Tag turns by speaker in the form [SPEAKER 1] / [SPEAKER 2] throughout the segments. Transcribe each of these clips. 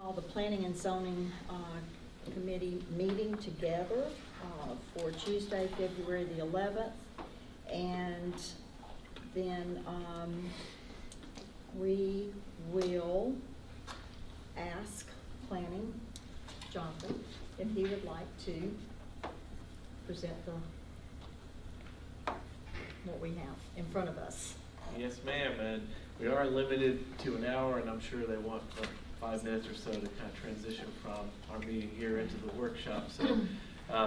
[SPEAKER 1] Call the Planning and Zoning Committee meeting together for Tuesday, February the 11th. And then we will ask Planning, Jonathan, if he would like to present what we have in front of us.
[SPEAKER 2] Yes, ma'am, and we are limited to an hour, and I'm sure they want 5 minutes or so to kind of transition from our meeting here into the workshop. So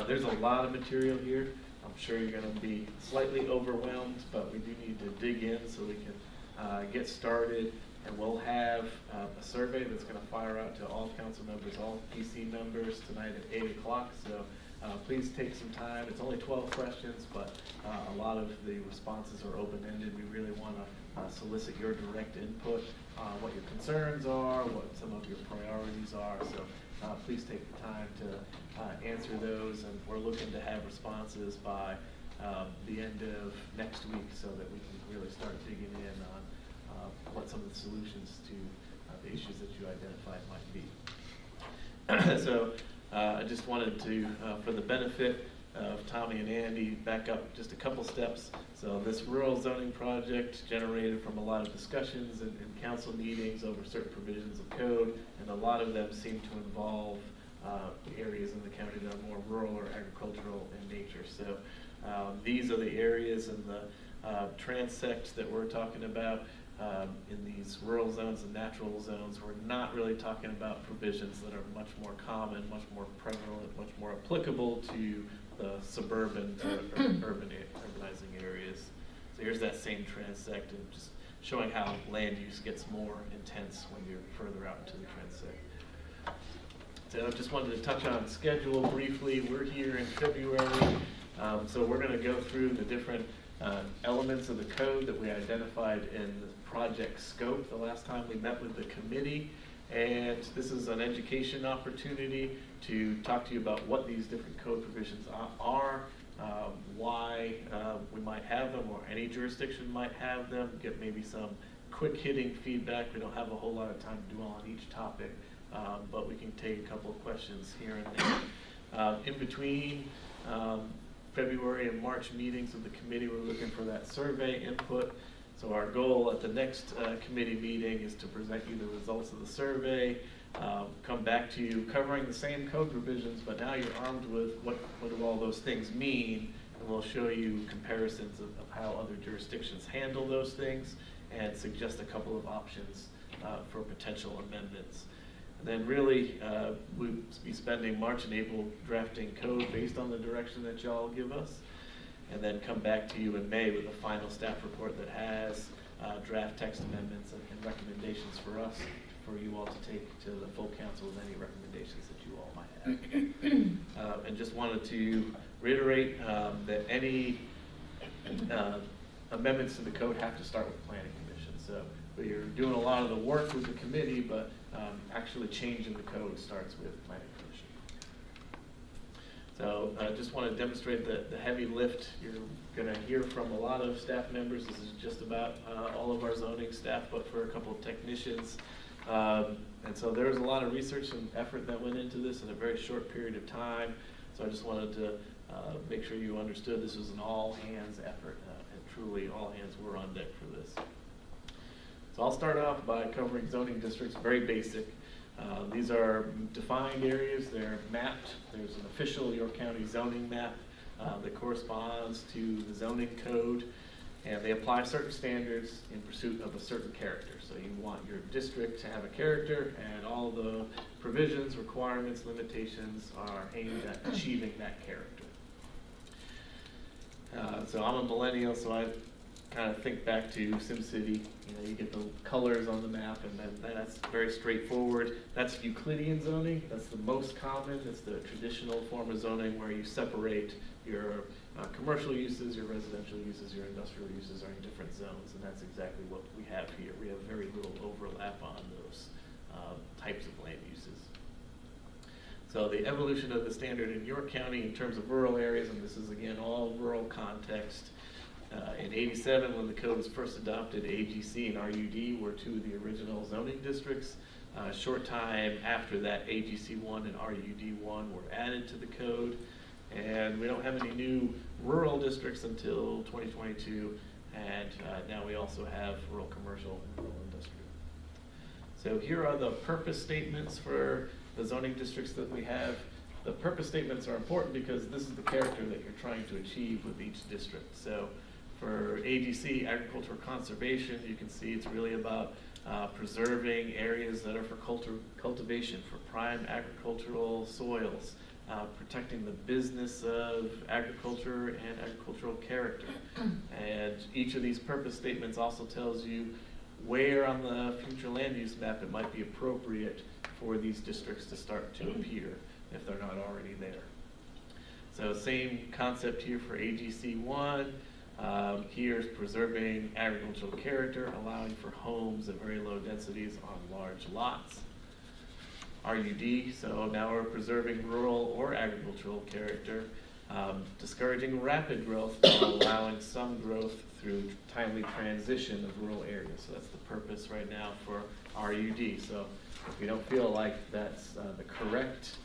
[SPEAKER 2] there's a lot of material here. I'm sure you're going to be slightly overwhelmed, but we do need to dig in so we can get started. And we'll have a survey that's going to fire out to all council members, all PC members tonight at 8 o'clock. So please take some time. It's only 12 questions, but a lot of the responses are open-ended. We really want to solicit your direct input on what your concerns are, what some of your priorities are. So please take the time to answer those, and we're looking to have responses by the end of next week so that we can really start digging in on what some of the solutions to the issues that you identified might be. So I just wanted to, for the benefit of Tommy and Andy, back up just a couple steps. So this rural zoning project generated from a lot of discussions and council meetings over certain provisions of code, and a lot of them seem to involve areas in the county that are more rural or agricultural in nature. So these are the areas in the transect that we're talking about. In these rural zones and natural zones, we're not really talking about provisions that are much more common, much more prevalent, much more applicable to the suburban to urbanizing areas. So here's that same transect, and just showing how land use gets more intense when you're further out into the transect. So I just wanted to touch on schedule briefly. We're here in February, so we're going to go through the different elements of the code that we identified in the project scope the last time we met with the committee. And this is an education opportunity to talk to you about what these different code provisions are, why we might have them, or any jurisdiction might have them, get maybe some quick hitting feedback. We don't have a whole lot of time to dwell on each topic, but we can take a couple of questions here and there. In between February and March meetings of the committee, we're looking for that survey input. So our goal at the next committee meeting is to present you the results of the survey, come back to you covering the same code provisions, but now you're armed with what do all those things mean, and we'll show you comparisons of how other jurisdictions handle those things and suggest a couple of options for potential amendments. And then really, we'll be spending March and April drafting code based on the direction that y'all give us, and then come back to you in May with a final staff report that has draft text amendments and recommendations for us, for you all to take to the full council with any recommendations that you all might have. And just wanted to reiterate that any amendments to the code have to start with the Planning Commission. So you're doing a lot of the work with the committee, but actually changing the code starts with the Planning Commission. So I just want to demonstrate the heavy lift. You're going to hear from a lot of staff members. This is just about all of our zoning staff, but for a couple of technicians. And so there was a lot of research and effort that went into this in a very short period of time. So I just wanted to make sure you understood this was an all-hands effort, and truly all hands were on deck for this. So I'll start off by covering zoning districts, very basic. These are defined areas. They're mapped. There's an official York County zoning map that corresponds to the zoning code, and they apply certain standards in pursuit of a certain character. So you want your district to have a character, and all the provisions, requirements, limitations are aimed at achieving that character. So I'm a millennial, so I kind of think back to SimCity. You know, you get the colors on the map, and then that's very straightforward. That's Euclidean zoning. That's the most common. It's the traditional form of zoning where you separate your commercial uses, your residential uses, your industrial uses are in different zones, and that's exactly what we have here. We have very little overlap on those types of land uses. So the evolution of the standard in York County in terms of rural areas, and this is again all rural context, In '87, when the code was first adopted, AGC and RUD were two of the original zoning districts. A short time after that, AGC 1 and RUD 1 were added to the code. And we don't have any new rural districts until 2022. And now we also have rural commercial and rural industrial. So here are the purpose statements for the zoning districts that we have. The purpose statements are important because this is the character that you're trying to achieve with each district. So for AGC, agricultural conservation, you can see it's really about preserving areas that are for cultivation, for prime agricultural soils, protecting the business of agriculture and agricultural character. And each of these purpose statements also tells you where on the future land use map it might be appropriate for these districts to start to appear if they're not already there. So same concept here for AGC 1. Here's preserving agricultural character, allowing for homes at very low densities on large lots. RUD, so now we're preserving rural or agricultural character, discouraging rapid growth while allowing some growth through timely transition of rural areas. So that's the purpose right now for RUD. So if we don't feel like that's the correct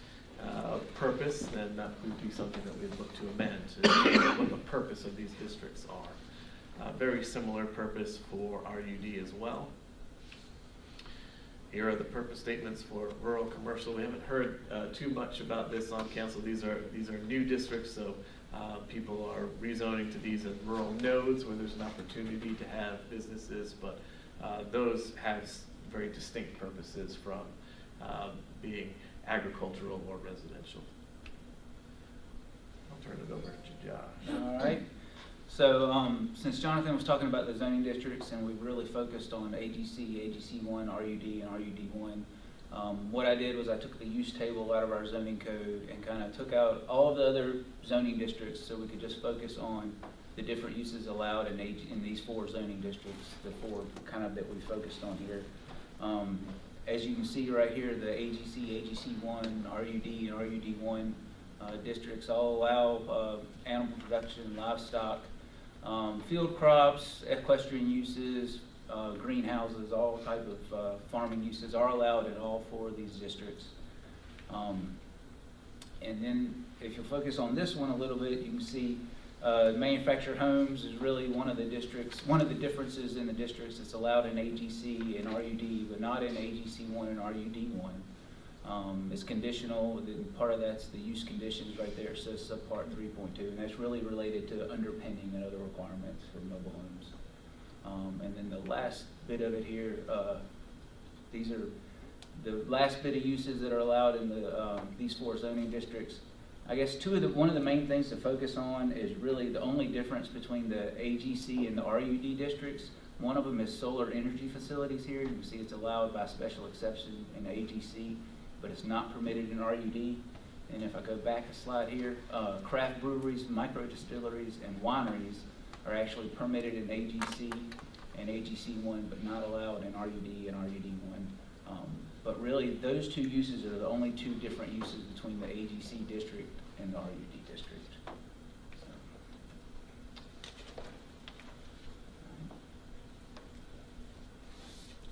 [SPEAKER 2] purpose, then that would be something that we'd look to amend to what the purpose of these districts are. Very similar purpose for RUD as well. Here are the purpose statements for rural commercial. We haven't heard too much about this on council. These are new districts, so people are rezoning to these as rural nodes where there's an opportunity to have businesses, but those have very distinct purposes from being agricultural or residential. I'll turn it over to Josh.
[SPEAKER 3] All right. So since Jonathan was talking about the zoning districts and we've really focused on AGC, AGC 1, RUD, and RUD 1, what I did was I took the use table out of our zoning code and kind of took out all of the other zoning districts so we could just focus on the different uses allowed in these 4 zoning districts, the 4 kind of that we focused on here. As you can see right here, the AGC, AGC 1, RUD, and RUD 1 districts all allow animal production, livestock, field crops, equestrian uses, greenhouses, all type of farming uses are allowed in all 4 of these districts. And then if you focus on this one a little bit, you can see manufactured homes is really one of the differences in the districts. It's allowed in AGC and RUD, but not in AGC 1 and RUD 1. It's conditional. Part of that's the use conditions right there. It says subpart 3.2, and that's really related to underpinning and other requirements for mobile homes. And then the last bit of it here, these are the last bit of uses that are allowed in these 4 zoning districts. I guess one of the main things to focus on is really the only difference between the AGC and the RUD districts. One of them is solar energy facilities here. You can see it's allowed by special exception in AGC, but it's not permitted in RUD. And if I go back a slide here, craft breweries, micro distilleries, and wineries are actually permitted in AGC and AGC 1, but not allowed in RUD and RUD 1. But really, those 2 uses are the only 2 different uses between the AGC district and the RUD district.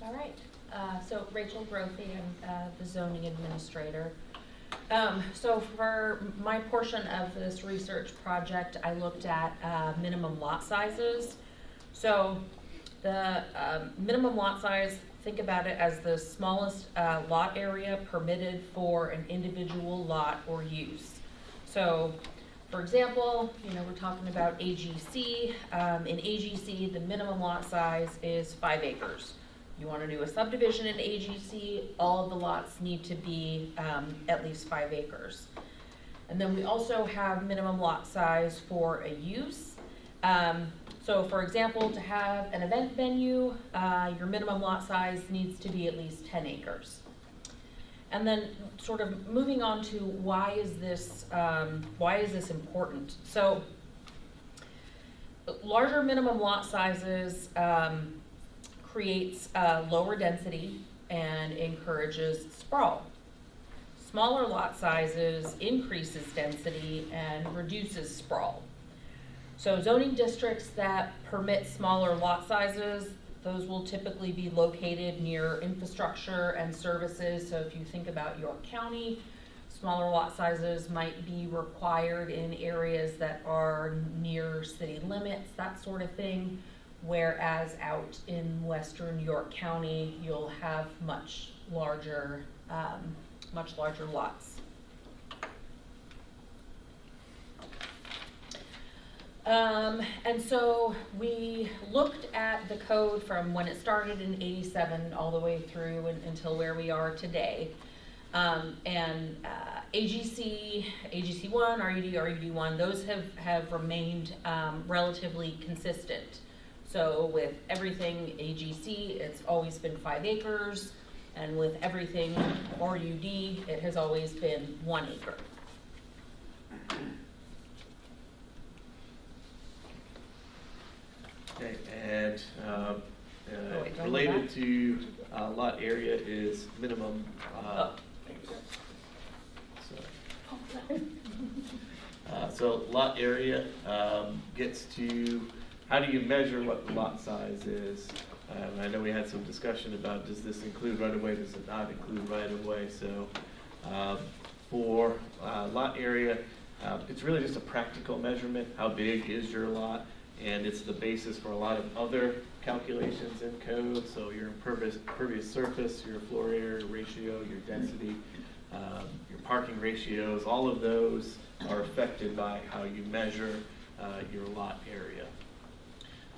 [SPEAKER 4] All right. So Rachel Brophy, I'm the zoning administrator. So for my portion of this research project, I looked at minimum lot sizes. So the minimum lot size, think about it as the smallest lot area permitted for an individual lot or use. So for example, we're talking about AGC. In AGC, the minimum lot size is 5 acres. You want to do a subdivision in AGC, all of the lots need to be at least 5 acres. And then we also have minimum lot size for a use. So for example, to have an event venue, your minimum lot size needs to be at least 10 acres. And then sort of moving on to why is this important? So larger minimum lot sizes creates lower density and encourages sprawl. Smaller lot sizes increases density and reduces sprawl. So zoning districts that permit smaller lot sizes, those will typically be located near infrastructure and services. So if you think about York County, smaller lot sizes might be required in areas that are near city limits, that sort of thing. Whereas out in western York County, you'll have much larger lots. And so we looked at the code from when it started in '87 all the way through until where we are today. AGC, AGC1, RUD, RUD1, those have remained relatively consistent. So with everything AGC, it's always been 5 acres, and with everything RUD, it has always been 1 acre.
[SPEAKER 2] Okay, and
[SPEAKER 4] wait, don't
[SPEAKER 2] related
[SPEAKER 4] go
[SPEAKER 2] to lot area is minimum. So lot area gets to, how do you measure what the lot size is? I know we had some discussion about, does this include right of way, does it not include right of way? So for lot area, it's really just a practical measurement. How big is your lot? And it's the basis for a lot of other calculations in code. So your impervious surface, your floor area ratio, your density, your parking ratios, all of those are affected by how you measure your lot area.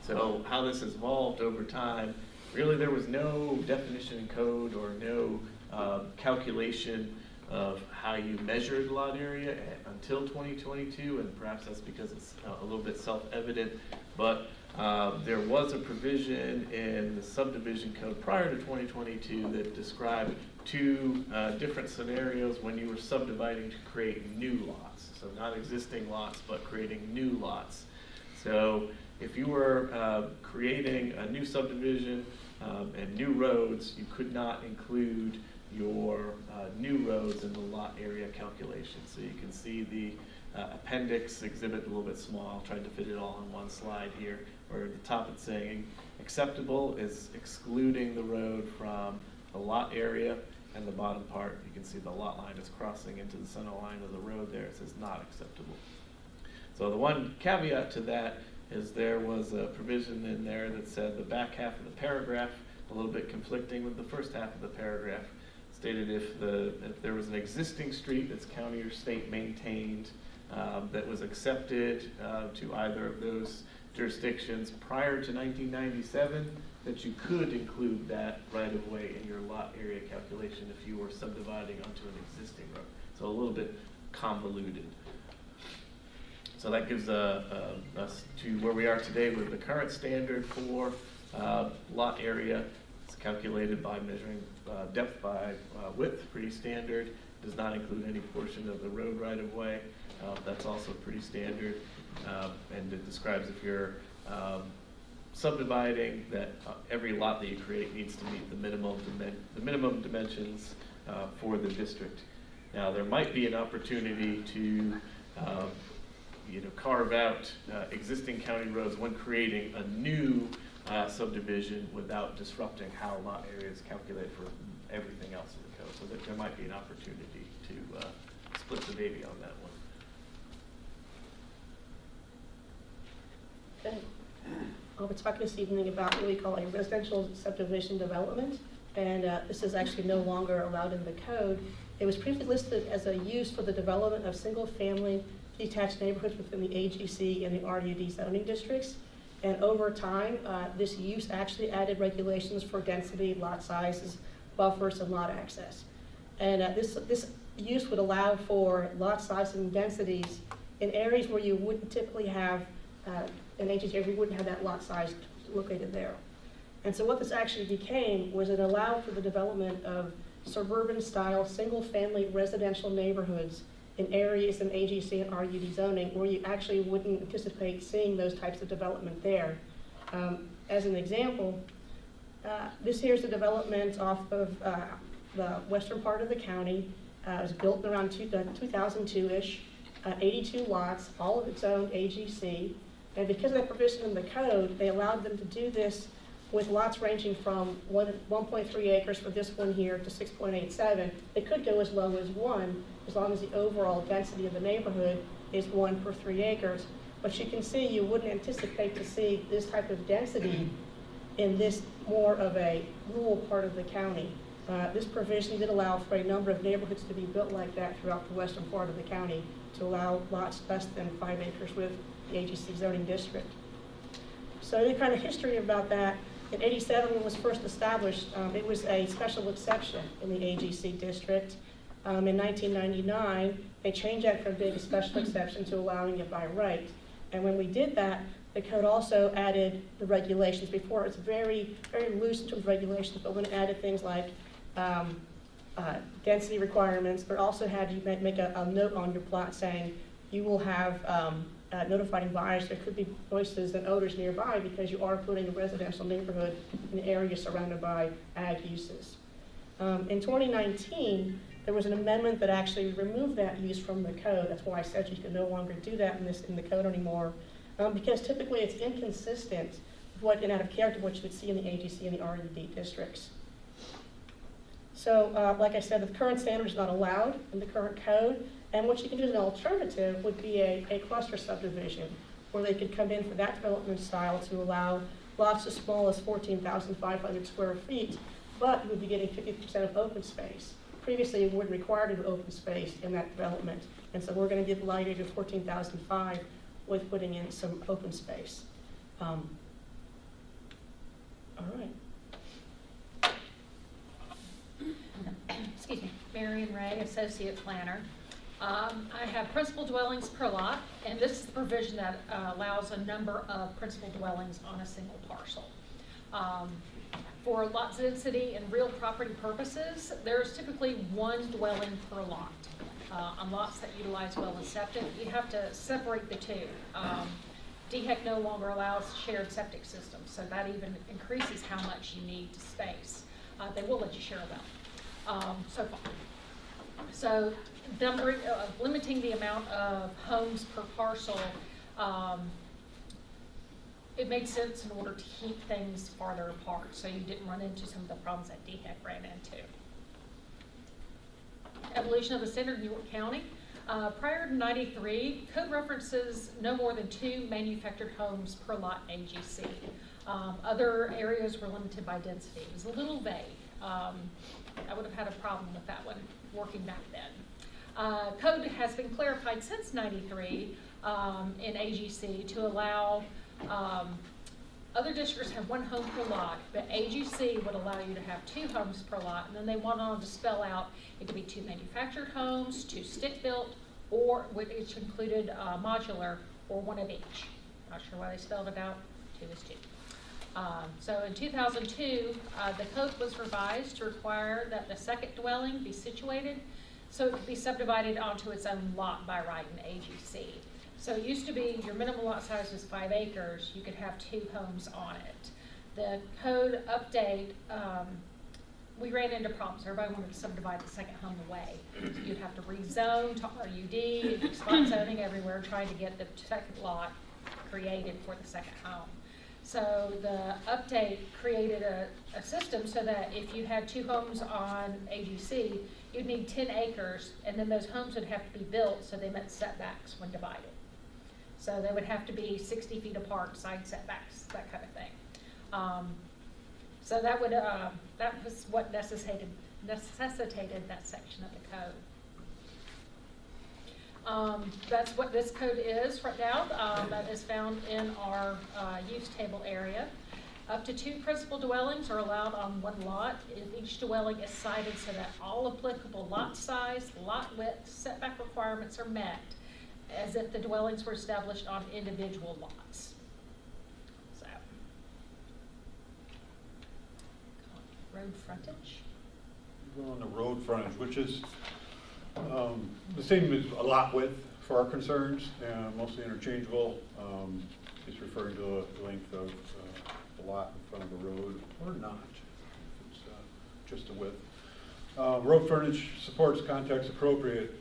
[SPEAKER 2] So how this has evolved over time, really there was no definition in code or no calculation of how you measured lot area until 2022, and perhaps that's because it's a little bit self-evident, but there was a provision in the subdivision code prior to 2022 that described 2 different scenarios when you were subdividing to create new lots. So not existing lots, but creating new lots. So if you were creating a new subdivision and new roads, you could not include your new roads in the lot area calculation. So you can see the appendix exhibit a little bit small, tried to fit it all in one slide here, where at the top it's saying acceptable is excluding the road from the lot area, and the bottom part, you can see the lot line is crossing into the center line of the road there. It says not acceptable. So the one caveat to that is there was a provision in there that said the back half of the paragraph, a little bit conflicting with the first half of the paragraph, stated if there was an existing street that's county or state maintained that was accepted to either of those jurisdictions prior to 1997, that you could include that right of way in your lot area calculation if you were subdividing onto an existing road. So a little bit convoluted. So that gives us to where we are today with the current standard for lot area. It's calculated by measuring depth by width, pretty standard. Does not include any portion of the road right of way. That's also pretty standard. And it describes if you're subdividing that every lot that you create needs to meet the minimum dimensions for the district. Now there might be an opportunity to carve out existing county roads when creating a new subdivision without disrupting how lot area is calculated for everything else in the code. So that there might be an opportunity to split the baby on that one.
[SPEAKER 5] Okay. We're talking this evening about what we call a residential subdivision development, and this is actually no longer allowed in the code. It was previously listed as a use for the development of single-family detached neighborhoods within the AGC and the RUD zoning districts. And over time, this use actually added regulations for density, lot sizes, buffers, and lot access. And this use would allow for lot sizes and densities in areas where you wouldn't typically have an AGC area, you wouldn't have that lot size located there. And so what this actually became was it allowed for the development of suburban-style, single-family residential neighborhoods in areas in AGC and RUD zoning where you actually wouldn't anticipate seeing those types of development there. As an example, this here's the development off of the western part of the county. It was built around 2002-ish, 82 lots, all of its own AGC. And because of that provision in the code, they allowed them to do this with lots ranging from 1.3 acres for this one here to 6.87. It could go as low as 1, as long as the overall density of the neighborhood is 1 per 3 acres. But you can see you wouldn't anticipate to see this type of density in this more of a rural part of the county. This provision did allow for a number of neighborhoods to be built like that throughout the western part of the county to allow lots less than 5 acres with the AGC zoning district. So the kind of history about that, in '87 when it was first established, it was a special exception in the AGC district. In 1999, they changed that from being a special exception to allowing it by right. And when we did that, the code also added the regulations. Before, it's very, very loose in terms of regulations, but when it added things like density requirements, but also had you make a note on your plot saying you will have notifying buyers there could be voices and odors nearby because you are putting a residential neighborhood in an area surrounded by ag uses. In 2019, there was an amendment that actually removed that use from the code. That's why I said you can no longer do that in the code anymore, because typically it's inconsistent with what, and out of character, what you would see in the AGC and the RUD districts. So, like I said, the current standard is not allowed in the current code, and what you can do as an alternative would be a cluster subdivision, where they could come in for that development style to allow lots as small as 14,500 square feet, but you would be getting 50% of open space. Previously, it would require an open space in that development, and so we're going to give light to 14,005 with putting in some open space. All right.
[SPEAKER 6] Excuse me, Marion Ray, Associate Planner. I have principal dwellings per lot, and this is the provision that allows a number of principal dwellings on a single parcel. For lot density and real property purposes, there's typically one dwelling per lot. On lots that utilize well and septic, you have to separate the two. DHEC no longer allows shared septic systems, so that even increases how much you need to space. They will let you share a well, so far. So limiting the amount of homes per parcel, it made sense in order to keep things farther apart, so you didn't run into some of the problems that DHEC ran into. Evolution of the standard in York County. Prior to '93, code references no more than 2 manufactured homes per lot AGC. Other areas were limited by density. It was a little vague. I would have had a problem with that one working back then. Code has been clarified since '93 in AGC to allow other districts have 1 home per lot, but AGC would allow you to have 2 homes per lot, and then they went on to spell out it could be 2 manufactured homes, 2 stick-built, or which included modular, or 1 of each. Not sure why they spelled it out. 2 is 2. So in 2002, the code was revised to require that the second dwelling be situated so it could be subdivided onto its own lot by right in AGC. So it used to be your minimum lot size was 5 acres, you could have 2 homes on it. The code update, we ran into problems. Everybody wanted to subdivide the second home away. You'd have to rezone to RUD, spot zoning everywhere, trying to get the second lot created for the second home. So the update created a system so that if you had 2 homes on AGC, you'd need 10 acres, and then those homes would have to be built so they met setbacks when divided. So they would have to be 60 feet apart, side setbacks, that kind of thing. So that would that was what necessitated that section of the code. That's what this code is right now. That is found in our use table area. Up to 2 principal dwellings are allowed on 1 lot if each dwelling is sited so that all applicable lot size, lot width, setback requirements are met, as if the dwellings were established on individual lots. So, road frontage.
[SPEAKER 7] We're on the road frontage, which is the same as a lot width for our concerns, mostly interchangeable. It's referring to the length of the lot in front of a road, or not. It's just a width. Road frontage supports context appropriate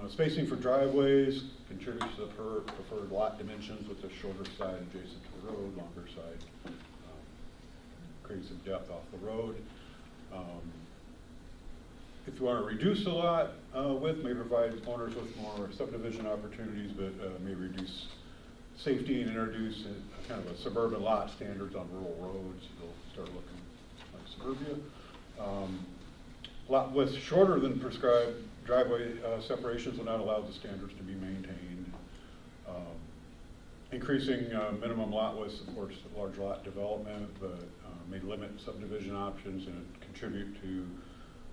[SPEAKER 7] Spacing for driveways contributes to the preferred lot dimensions with the shorter side adjacent to the road, longer side creates some depth off the road. If you want to reduce the lot width, may provide owners with more subdivision opportunities, but may reduce safety and introduce a kind of a suburban lot standards on rural roads. They'll start looking like suburbia. Lot width shorter than prescribed driveway separations will not allow the standards to be maintained. Increasing minimum lot width supports large lot development, but may limit subdivision options and contribute to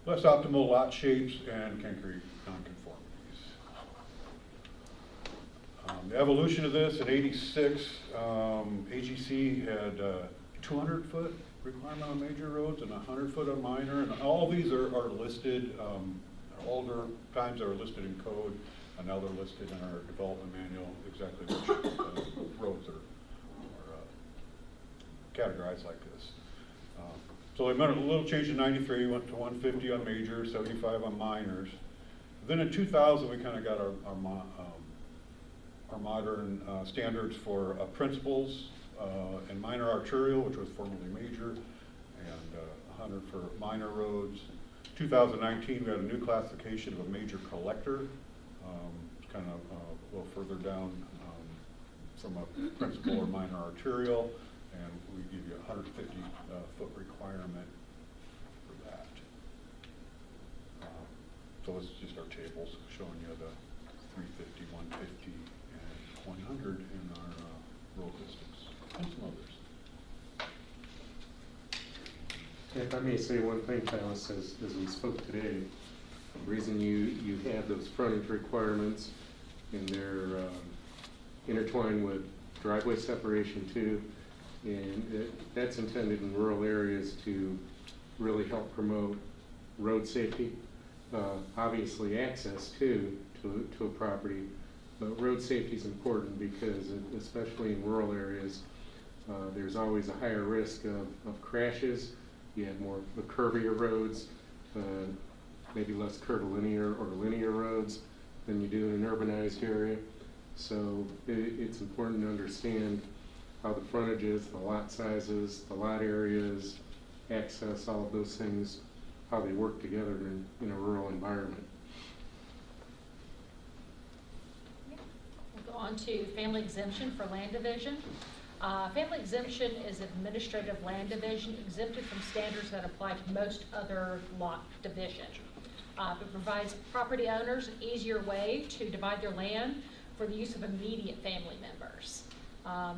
[SPEAKER 7] less optimal lot shapes and can create nonconformities. The evolution of this, in '86, AGC had 200-foot requirement on major roads and 100-foot on minor, and all of these are listed, older times are listed in code, and now they're listed in our development manual, exactly which roads are categorized like this. So they made a little change in '93, went to 150 on majors, 75 on minors. Then in 2000, we kind of got our modern standards for principals and minor arterial, which was formerly major, and 100 for minor roads. 2019, we had a new classification of a major collector. It's kind of a little further down from a principal or minor arterial, and we give you a 150-foot requirement for that. So this is just our tables showing you the 350, 150, and 100 in our road listings, and some others.
[SPEAKER 8] If I may say one thing, Thomas, as we spoke today, the reason you have those frontage requirements and they're intertwined with driveway separation too, and that's intended in rural areas to really help promote road safety. Obviously access too to a property, but road safety is important because especially in rural areas, there's always a higher risk of crashes. You have more curvier roads, maybe less curvilinear or linear roads than you do in an urbanized area. So it's important to understand how the frontages, the lot sizes, the lot areas, access, all of those things, how they work together in a rural environment.
[SPEAKER 6] We'll go on to family exemption for land division. Family exemption is administrative land division exempted from standards that apply to most other lot division. It provides property owners an easier way to divide their land for the use of immediate family members.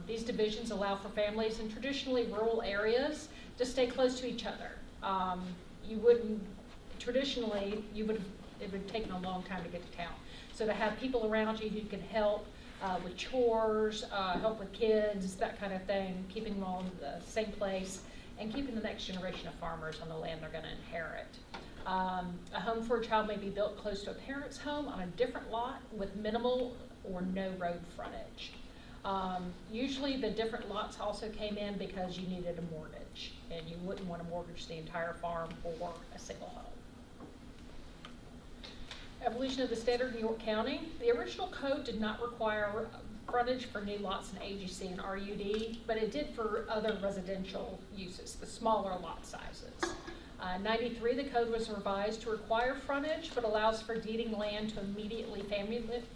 [SPEAKER 6] These divisions allow for families in traditionally rural areas to stay close to each other. It would have taken a long time to get to town. So to have people around you who can help with chores, help with kids, that kind of thing, keeping them all in the same place, and keeping the next generation of farmers on the land they're going to inherit. A home for a child may be built close to a parent's home on a different lot with minimal or no road frontage. Usually the different lots also came in because you needed a mortgage, and you wouldn't want to mortgage the entire farm for a single home. Evolution of the standard in York County. The original code did not require frontage for new lots in AGC and RUD, but it did for other residential uses, the smaller lot sizes. 93, the code was revised to require frontage, but allows for deeding land to immediately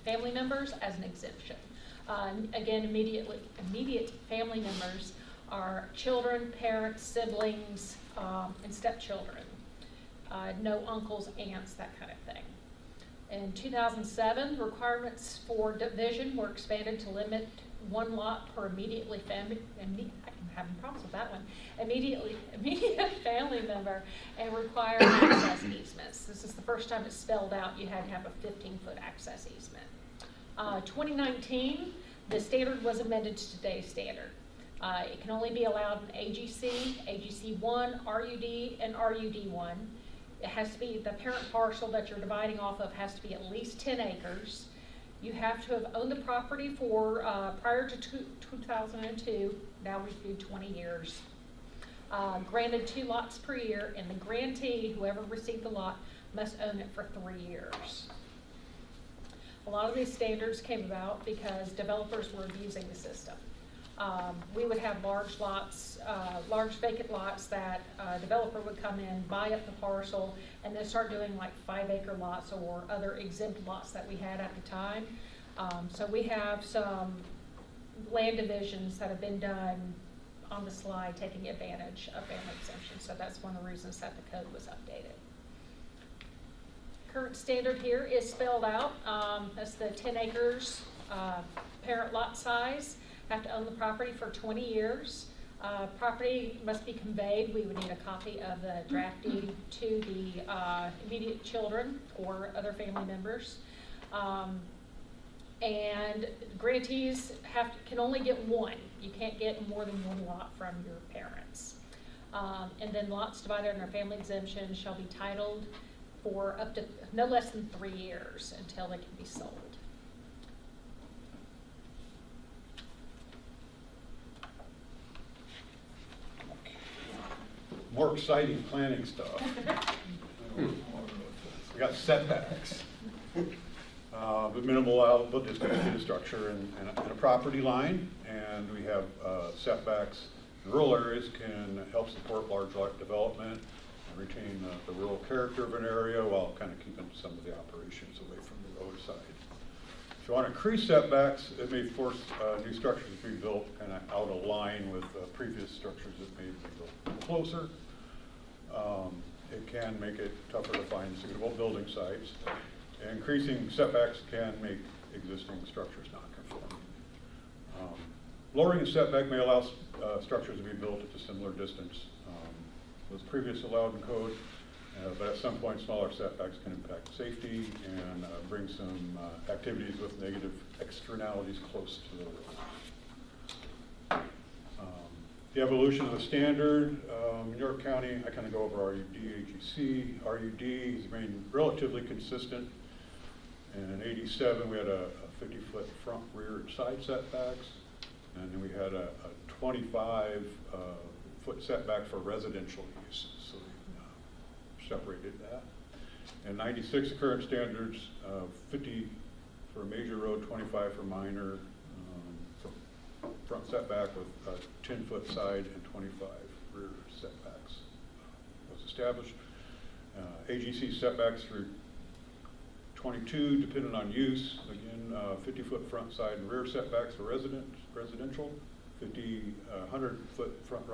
[SPEAKER 6] family members as an exemption. Again, immediate family members are children, parents, siblings, and stepchildren. No uncles, aunts, that kind of thing. In 2007, requirements for division were expanded to limit one lot per immediate family member and require access easements. This is the first time it's spelled out. You had to have a 15-foot access easement. 2019, the standard was amended to today's standard. It can only be allowed in AGC, AGC1, RUD, and RUD1. It has to be, the parent parcel that you're dividing off of has to be at least 10 acres. You have to have owned the property for prior to 2002, now we do 20 years. Granted 2 lots per year, and the grantee, whoever received the lot, must own it for 3 years. A lot of these standards came about because developers were abusing the system. We would have large lots, large vacant lots that a developer would come in, buy up the parcel, and then start doing like 5-acre lots or other exempt lots that we had at the time. So we have some land divisions that have been done on the slide, taking advantage of family exemption. So that's one of the reasons that the code was updated. Current standard here is spelled out. That's the 10 acres parent lot size. Have to own the property for 20 years. Property must be conveyed. We would need a copy of the draft deed to the immediate children or other family members. And grantees can only get one. You can't get more than one lot from your parents. And then lots divided under family exemption shall be titled for up to no less than 3 years until they can be sold.
[SPEAKER 7] More exciting planning stuff. We got setbacks. But minimal allowable distance between a structure and a property line, and we have setbacks. Rural areas can help support large lot development and retain the rural character of an area while kind of keeping some of the operations away from the roadside. If you want to increase setbacks, it may force new structures to be built kind of out of line with previous structures that may be built closer. It can make it tougher to find suitable building sites. Increasing setbacks can make existing structures non-conforming. Lowering the setback may allow structures to be built at a similar distance was previously allowed in code, but at some point smaller setbacks can impact safety and bring some activities with negative externalities close to the road. The evolution of the standard, in York County, I kind of go over RUD, AGC. RUD has remained relatively consistent. And in '87, we had a 50-foot front, rear, and side setbacks. And then we had a 25-foot setback for residential uses. So we separated that. In '96, the current standards, 50 for a major road, 25 for minor, front setback with a 10-foot side and 25 rear setbacks was established. AGC setbacks for 22, dependent on use. Again, 50-foot front side and rear setbacks for residential. 100-foot front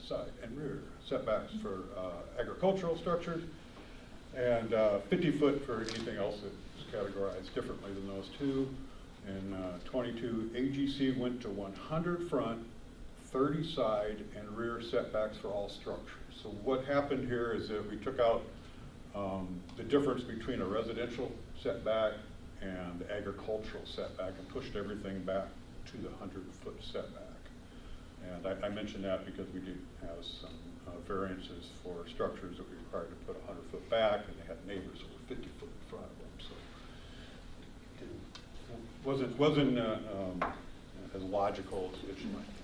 [SPEAKER 7] side and rear setbacks for agricultural structures, and 50-foot for anything else that's categorized differently than those two. In 22, AGC went to 100 front, 30 side, and rear setbacks for all structures. So what happened here is that we took out the difference between a residential setback and agricultural setback and pushed everything back to the 100-foot setback. And I mentioned that because we did have some variances for structures that we required to put 100-foot back, and they had neighbors that were 50 foot in front of them. So it wasn't as logical as you might think.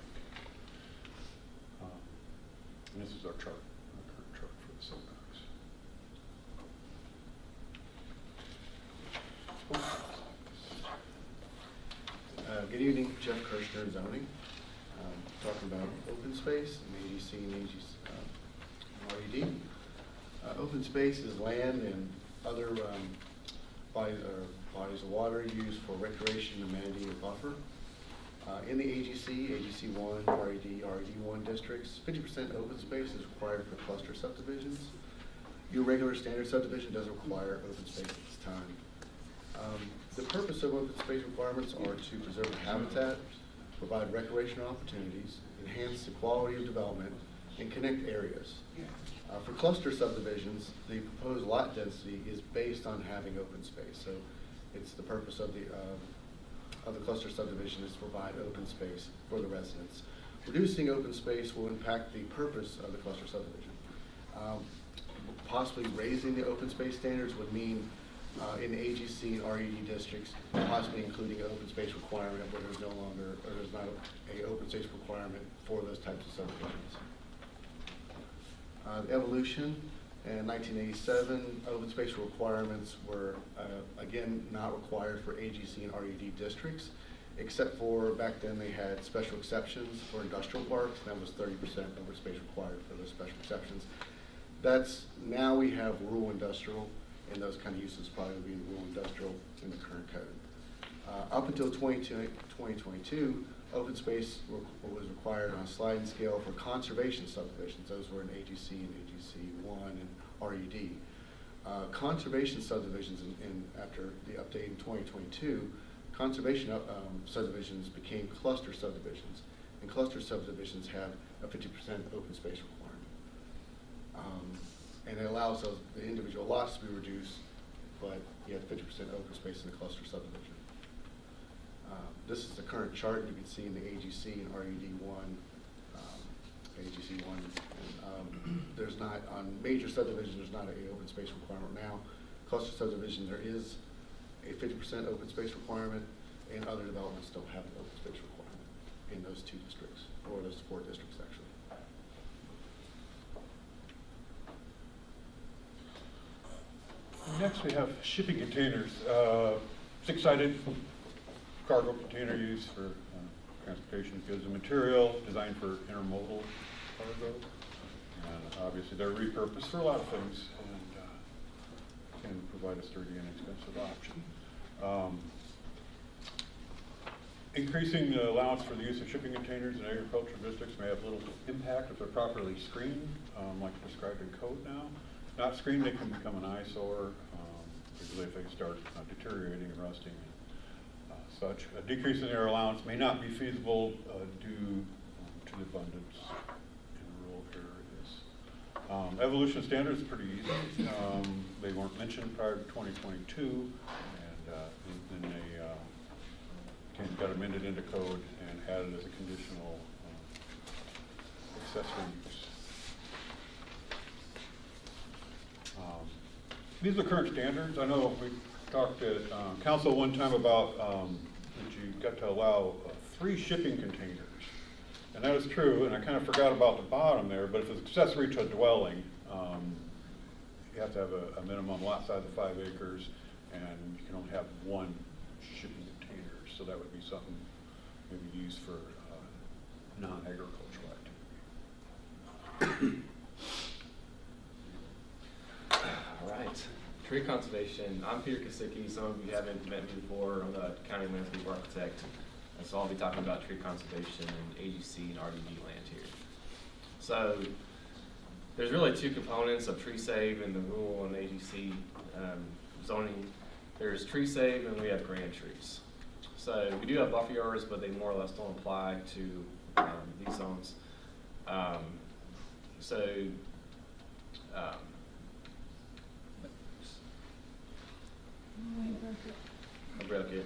[SPEAKER 7] And this is our chart, our current chart for the setbacks.
[SPEAKER 9] Good evening, Jeff Kirshner, zoning. Talking about open space, and AGC and RUD. Open space is land and other bodies of water used for recreation, amenity, or buffer. In the AGC, AGC1, RUD, RUD1 districts, 50% open space is required for cluster subdivisions. Your regular standard subdivision doesn't require open space at this time. The purpose of open space requirements are to preserve habitat, provide recreational opportunities, enhance the quality of development, and connect areas. For cluster subdivisions, the proposed lot density is based on having open space. So it's the purpose of the cluster subdivision is to provide open space for the residents. Reducing open space will impact the purpose of the cluster subdivision. Possibly raising the open space standards would mean in AGC and RUD districts, possibly including an open space requirement where there's no longer, or there's not a open space requirement for those types of subdivisions. The evolution, In 1987, open space requirements were, again, not required for AGC and RUD districts, except for back then they had special exceptions for industrial parks. That was 30% open space required for those special exceptions. Now we have rural industrial, and those kind of uses probably will be in rural industrial in the current code. Up until 2022, open space was required on a sliding scale for conservation subdivisions. Those were in AGC and AGC1 and RUD. Conservation subdivisions, after the update in 2022, conservation subdivisions became cluster subdivisions, and cluster subdivisions have a 50% open space requirement. And it allows the individual lots to be reduced, but you have 50% open space in the cluster subdivision. This is the current chart. You can see in the AGC and RUD1, AGC1. There's not, on major subdivisions, there's not an open space requirement now. Cluster subdivision, there is a 50% open space requirement, and other developments don't have an open space requirement in those two districts, or those 4 districts actually.
[SPEAKER 7] Next, we have shipping containers, 6-sided cargo container used for transportation of goods and material, designed for intermodal cargo. And obviously, they're repurposed for a lot of things and can provide a sturdy and inexpensive option. Increasing the allowance for the use of shipping containers in agricultural districts may have little impact if they're properly screened, like described in code now. Not screened, they can become an eyesore, particularly if they start deteriorating and rusting and such. A decrease in their allowance may not be feasible due to the abundance in rural areas. Evolution standards are pretty easy. They weren't mentioned prior to 2022, and then they got amended into code and added as a conditional accessory use. These are current standards. I know we talked at council one time about that you got to allow 3 shipping containers. And that is true, and I kind of forgot about the bottom there, but if it's accessory to a dwelling, you have to have a minimum lot size of 5 acres, and you can only have 1 shipping container. So that would be something maybe used for non-agricultural activity.
[SPEAKER 2] All right, tree conservation. I'm Peter Kosicki. Some of you haven't met me before. I'm the county landscape architect, and so I'll be talking about tree conservation and AGC and RDD land here. So there's really 2 components of tree save in the rural and AGC zoning. There's tree save and we have grand trees. So we do have buffer yards, but they more or less don't apply to these zones. I broke it.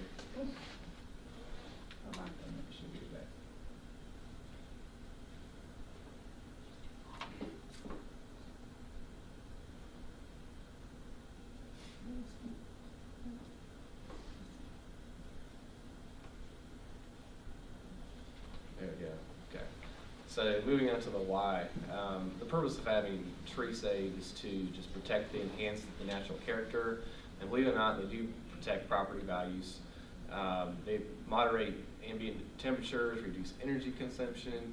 [SPEAKER 2] There we go. Okay. So moving on to the why. The purpose of having tree save is to just protect and enhance the natural character. And believe it or not, they do protect property values. They moderate ambient temperatures, reduce energy consumption,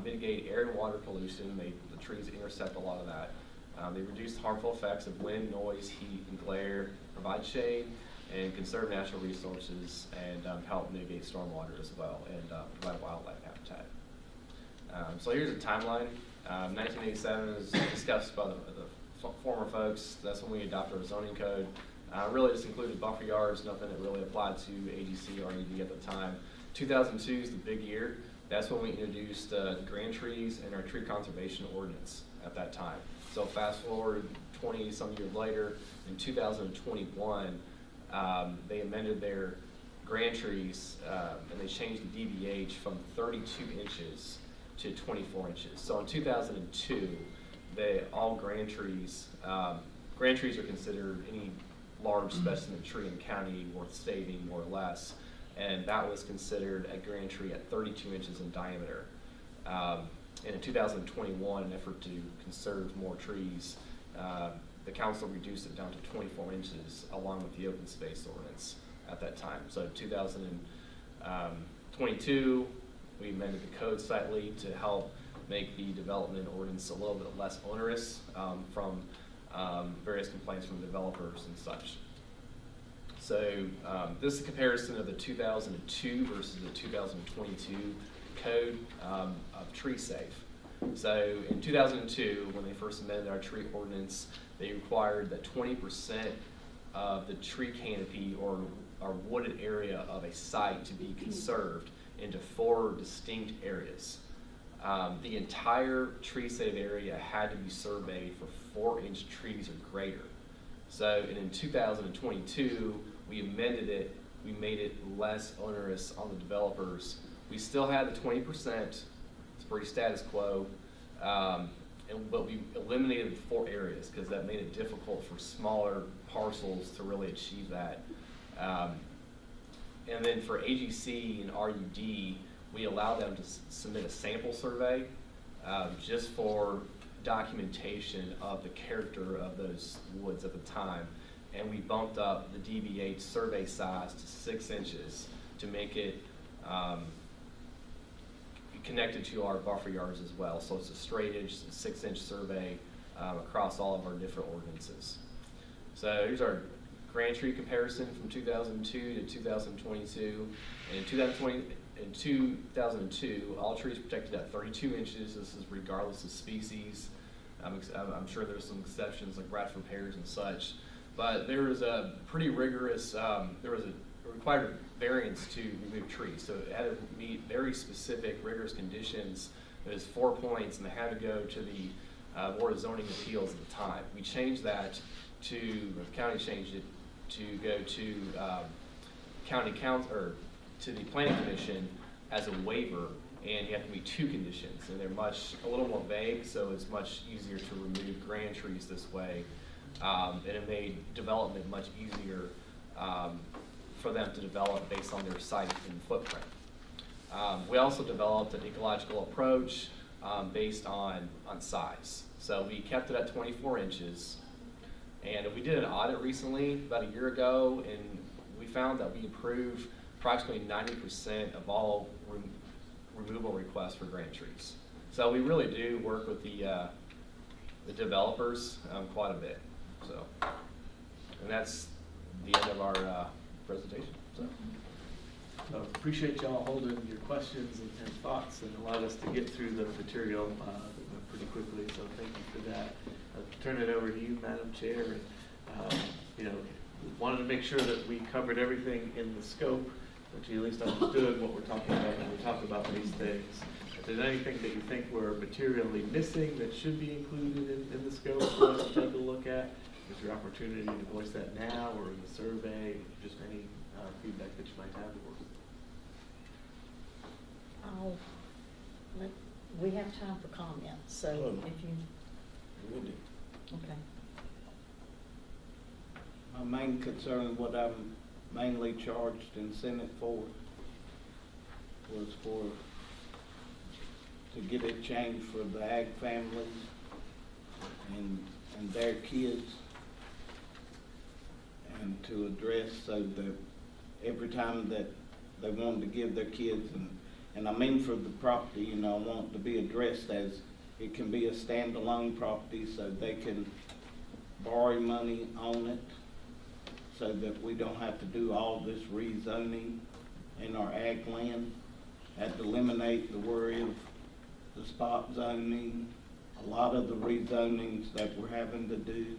[SPEAKER 2] mitigate air and water pollution. The trees intercept a lot of that. They reduce harmful effects of wind, noise, heat, and glare, provide shade, and conserve natural resources, and help mitigate stormwater as well, and provide wildlife habitat. So here's a timeline. 1987 is discussed by the former folks. That's when we adopted our zoning code. Really just included buffer yards, nothing that really applied to AGC or RUD at the time. 2002 is the big year. That's when we introduced grand trees and our tree conservation ordinance at that time. So fast forward 20 some years later, in 2021, they amended their grand trees and they changed the DBH from 32 inches to 24 inches. So in 2002, all grand trees are considered any large specimen tree in the county worth saving more or less, and that was considered a grand tree at 32 inches in diameter. And in 2021, an effort to conserve more trees,
[SPEAKER 10] the council reduced it down to 24 inches along with the open space ordinance at that time. So 2022, we amended the code slightly to help make the development ordinance a little bit less onerous from various complaints from developers and such. So this is a comparison of the 2002 versus the 2022 code of tree safe. So in 2002, when they first amended our tree ordinance, they required that 20% of the tree canopy or wooded area of a site to be conserved into 4 distinct areas. The entire tree save area had to be surveyed for 4-inch trees or greater. So in 2022, we amended it, we made it less onerous on the developers. We still had the 20%, it's pretty status quo, but we eliminated 4 areas because that made it difficult for smaller parcels to really achieve that. And then for AGC and RUD, we allowed them to submit a sample survey just for documentation of the character of those woods at the time. And we bumped up the DBH survey size to 6 inches to make it connected to our buffer yards as well. So it's a straight edge, 6-inch survey across all of our different ordinances. So here's our grand tree comparison from 2002 to 2022. And in 2002, all trees protected at 32 inches. This is regardless of species. I'm sure there's some exceptions like Bradford pears and such. But there was a pretty rigorous, there was a required variance to remove trees. So it had to meet very specific, rigorous conditions. It was 4 points, and they had to go to the Board of Zoning Appeals at the time. We changed that to, the county changed it to go to county council, or to the planning commission as a waiver, and you have to meet 2 conditions, and they're a little more vague, so it's much easier to remove grand trees this way. And it made development much easier for them to develop based on their site and footprint. We also developed an ecological approach based on size. So we kept it at 24 inches. And we did an audit recently, about a year ago, and we found that we approved approximately 90% of all removal requests for grand trees. So we really do work with the developers quite a bit. So, and that's the end of our presentation. So.
[SPEAKER 2] Appreciate y'all holding your questions and thoughts and allowed us to get through the material pretty quickly. So thank you for that. I'll turn it over to you, Madam Chair. And, wanted to make sure that we covered everything in the scope, that you at least understood what we're talking about when we talk about these things. If there's anything that you think we're materially missing that should be included in the scope for us to take a look at, it's your opportunity to voice that now or in the survey, just any feedback that you might have for us.
[SPEAKER 1] We have time for comments, so if you, okay.
[SPEAKER 11] My main concern, what I'm mainly charged and sent it for, was to get it changed for the ag families and their kids, and to address so that every time that they wanted to give their kids, and I mean for the property, I want it to be addressed as it can be a standalone property so they can borrow money on it, so that we don't have to do all this rezoning in our ag land. Had to eliminate the worry of the spot zoning, a lot of the rezonings that we're having to do,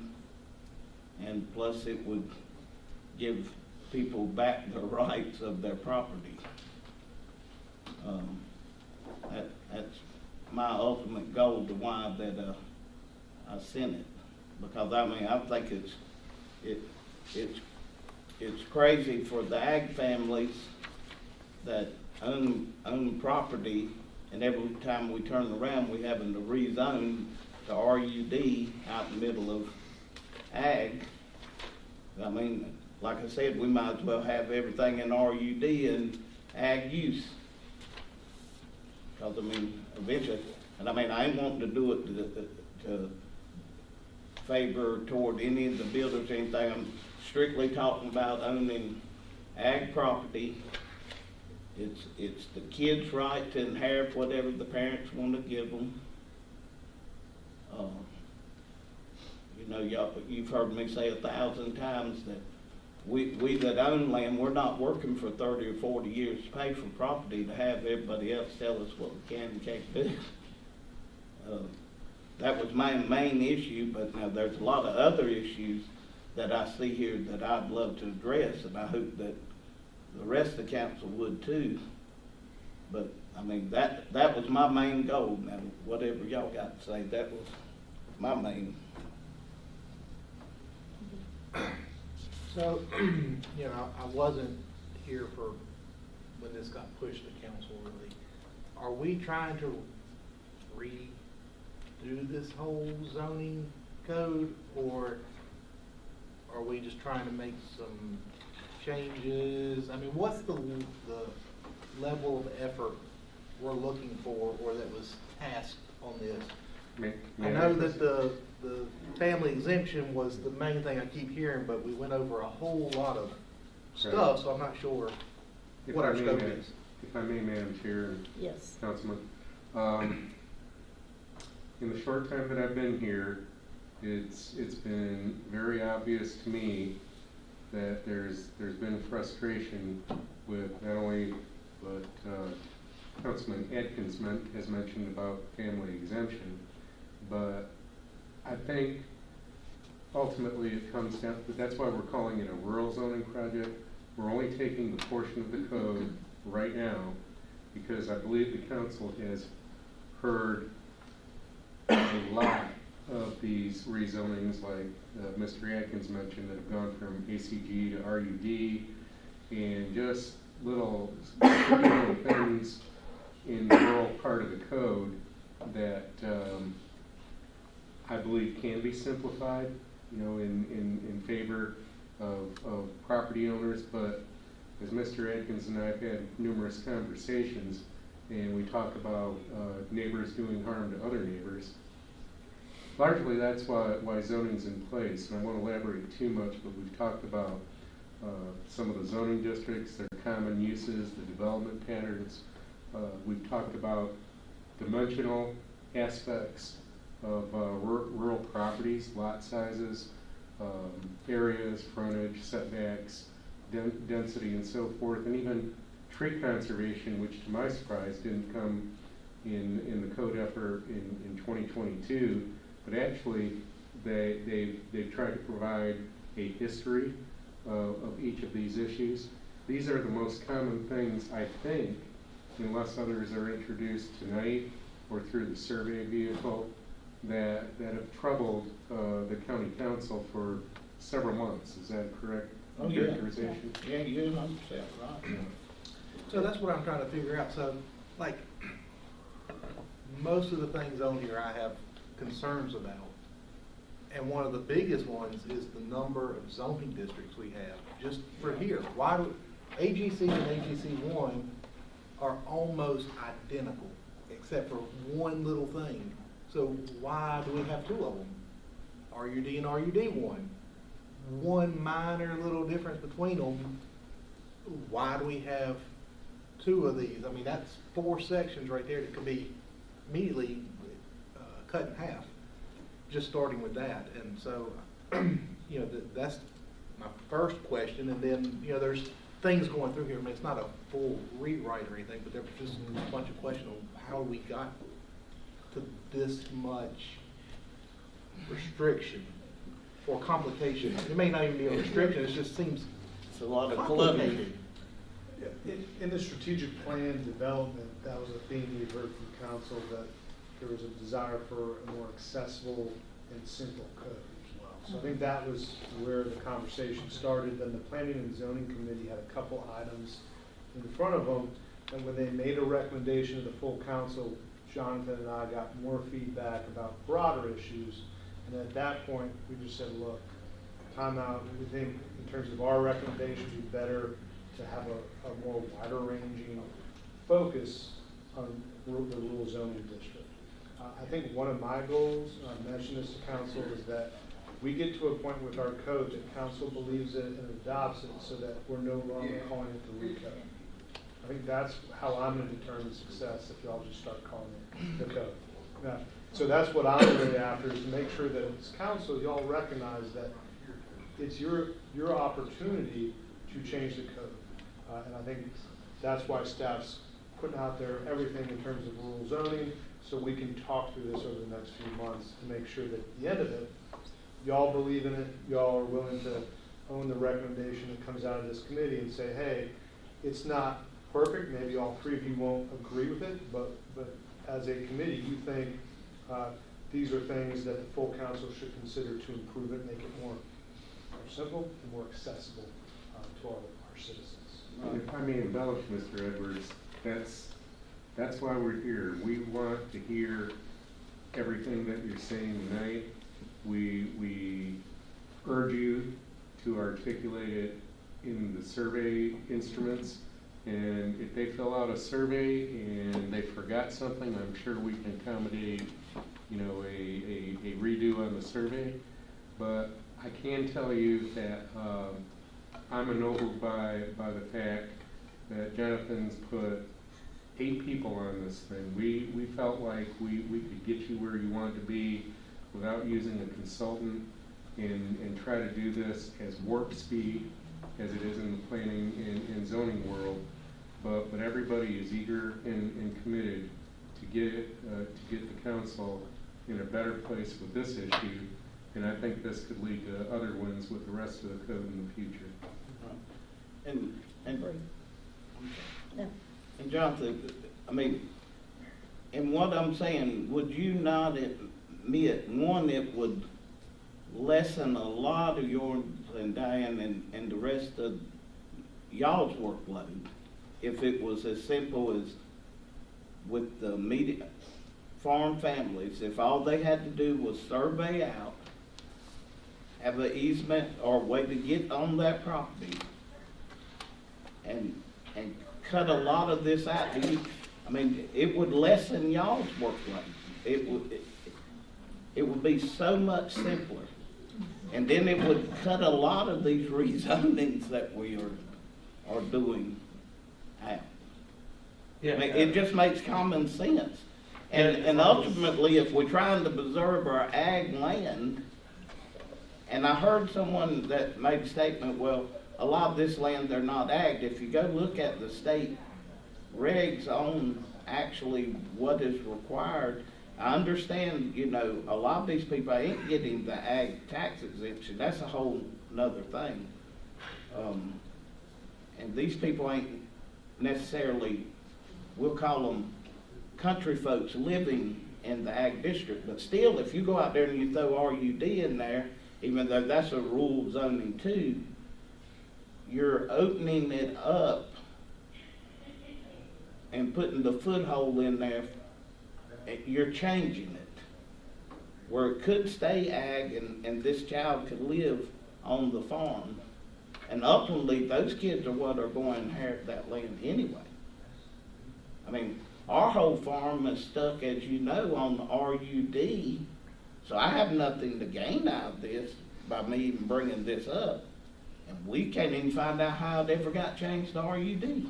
[SPEAKER 11] and plus it would give people back the rights of their property. That's my ultimate goal, to why that I sent it, because I think it's crazy for the ag families that own property, and every time we turn around, we having to rezone to RUD out in the middle of ag. Like I said, we might as well have everything in RUD and ag use. Because eventually, and I ain't wanting to do it favor toward any of the builders or anything. I'm strictly talking about owning ag property. It's the kids' right to inherit whatever the parents want to give them. You know, you've heard me say 1,000 times that we that own land, we're not working for 30 or 40 years to pay for property to have everybody else tell us what we can and can't do. That was my main issue, but now there's a lot of other issues that I see here that I'd love to address, and I hope that the rest of the council would too. But, I mean, that was my main goal. Now, whatever y'all got to say, that was my main.
[SPEAKER 12] So, you know, I wasn't here for when this got pushed to council really. Are we trying to redo this whole zoning code, or are we just trying to make some changes? I mean, what's the level of effort we're looking for, or that was tasked on this? I know that the family exemption was the main thing I keep hearing, but we went over a whole lot of stuff, so I'm not sure what our scope is.
[SPEAKER 8] If I may, Madam Chair and
[SPEAKER 1] Yes.
[SPEAKER 8] Councilman, in the short time that I've been here, it's been very obvious to me that there's been frustration with not only what Councilman Atkins has mentioned about family exemption, but I think ultimately it comes down, that's why we're calling it a rural zoning project. We're only taking the portion of the code right now because I believe the council has heard a lot of these rezonings, like Mr. Atkins mentioned, that have gone from ACG to RUD, and just little things in the rural part of the code that I believe can be simplified, you know, in favor of property owners. But as Mr. Atkins and I have had numerous conversations, and we talk about neighbors doing harm to other neighbors, largely that's why zoning's in place. And I won't elaborate too much, but we've talked about some of the zoning districts, their common uses, the development patterns. We've talked about dimensional aspects of rural properties, lot sizes, areas, frontage, setbacks, density, and so forth, and even tree conservation, which to my surprise didn't come in the code effort in 2022, but actually they've tried to provide a history of each of these issues. These are the most common things, I think, unless others are introduced tonight or through the survey vehicle, that have troubled the county council for several months. Is that correct characterization?
[SPEAKER 11] Yeah, you're 100% right.
[SPEAKER 12] So that's what I'm trying to figure out. So, like, most of the things on here I have concerns about. And one of the biggest ones is the number of zoning districts we have, just for here. Why do, AGC and AGC1 are almost identical, except for one little thing. So why do we have two of them? RUD and RUD1. One minor little difference between them. Why do we have two of these? I mean, that's 4 sections right there that could be immediately cut in half, just starting with that. And so, you know, that's my first question. And then, you know, there's things going through here. I mean, it's not a full rewrite or anything, but there's just a bunch of questions on how we got to this much restriction or complication. It may not even be a restriction, it just seems
[SPEAKER 11] It's a lot of
[SPEAKER 12] complicated.
[SPEAKER 13] In the strategic plan development, that was a theme we heard from council, that there was a desire for a more accessible and simple code as well. So I think that was where the conversation started. Then the Planning and Zoning Committee had a couple items in front of them, and when they made a recommendation to the full council, Jonathan and I got more feedback about broader issues. And at that point, we just said, look, time out. We think in terms of our recommendation, it'd be better to have a more wider ranging focus on the rural zoning district. I think one of my goals, I mentioned this to council, is that we get to a point with our code that council believes it and adopts it so that we're no longer calling it the recode. I think that's how I'm gonna determine success, if y'all just start calling it the code. Now, so that's what I'm really after, is to make sure that as council, y'all recognize that it's your opportunity to change the code. And I think that's why staff's putting out there everything in terms of rural zoning, so we can talk through this over the next few months to make sure that at the end of it, y'all believe in it, y'all are willing to own the recommendation that comes out of this committee and say, hey, it's not perfect, maybe all three of you won't agree with it, but as a committee, you think these are things that the full council should consider to improve it, make it more simple and more accessible to all of our citizens.
[SPEAKER 8] If I may embellish, Mr. Edwards, that's why we're here. We want to hear everything that you're saying tonight. We urge you to articulate it in the survey instruments. And if they fill out a survey and they forgot something, I'm sure we can accommodate, you know, a redo on the survey. But I can tell you that I'm ennobled by the fact that Jonathan's put 8 people on this thing. We felt like we could get you where you wanted to be without using a consultant and try to do this as warp speed as it is in the planning and zoning world. But everybody is eager and committed to get the council in a better place with this issue. And I think this could lead to other ones with the rest of the code in the future.
[SPEAKER 11] And Jonathan, I mean, and what I'm saying, would you not admit, one, it would lessen a lot of yours and Diane and the rest of y'all's workload if it was as simple as with the immediate farm families, if all they had to do was survey out, have an easement or way to get on that property and cut a lot of this out. I mean, it would lessen y'all's workload. It would be so much simpler. And then it would cut a lot of these rezonings that we are doing out.
[SPEAKER 2] Yeah.
[SPEAKER 11] I mean, it just makes common sense. And ultimately, if we're trying to preserve our ag land, and I heard someone that made a statement, well, a lot of this land, they're not ag. If you go look at the state regs on actually what is required, I understand, you know, a lot of these people ain't getting the ag tax exemption. That's a whole nother thing. And these people ain't necessarily, we'll call them country folks living in the ag district. But still, if you go out there and you throw RUD in there, even though that's a rural zoning too, you're opening it up and putting the foothold in there. You're changing it where it could stay ag and this child could live on the farm. And ultimately, those kids are what are going to inherit that land anyway. I mean, our whole farm is stuck, as you know, on the RUD, so I have nothing to gain out of this by me even bringing this up. And we can't even find out how it ever got changed to RUD.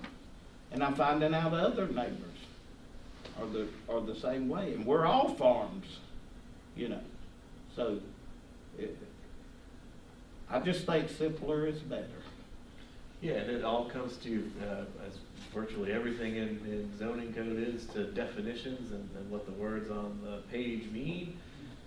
[SPEAKER 11] And I'm finding out other neighbors are the same way. And we're all farms, you know. So I just think simpler is better.
[SPEAKER 2] Yeah, and it all comes to, as virtually everything in zoning code is, to definitions and what the words on the page mean.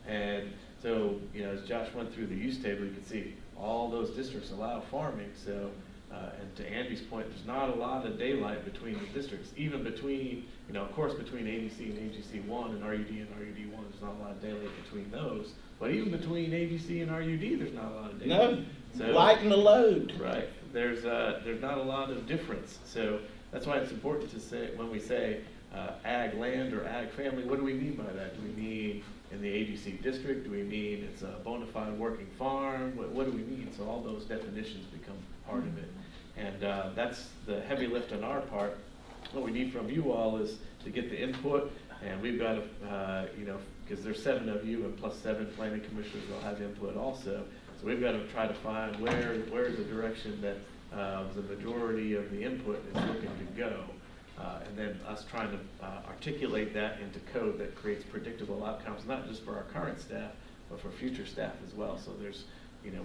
[SPEAKER 2] And so, you know, as Josh went through the use table, you can see all those districts allow farming. So, and to Andy's point, there's not a lot of daylight between the districts, even between, you know, of course, between AGC and AGC1 and RUD and RUD1, there's not a lot of daylight between those. But even between AGC and RUD, there's not a lot of daylight.
[SPEAKER 11] No,
[SPEAKER 2] so,
[SPEAKER 11] lighten the load.
[SPEAKER 2] Right. There's not a lot of difference. So that's why it's important to say, when we say ag land or ag family, what do we mean by that? Do we mean in the AGC district? Do we mean it's a bona fide working farm? What do we mean? So all those definitions become part of it. And that's the heavy lift on our part. What we need from you all is to get the input, and we've got to, you know, because there's 7 of you and plus 7 planning commissioners will have input also. So we've got to try to find where's the direction that the majority of the input is looking to go. And then us trying to articulate that into code that creates predictable outcomes, not just for our current staff, but for future staff as well. So there's,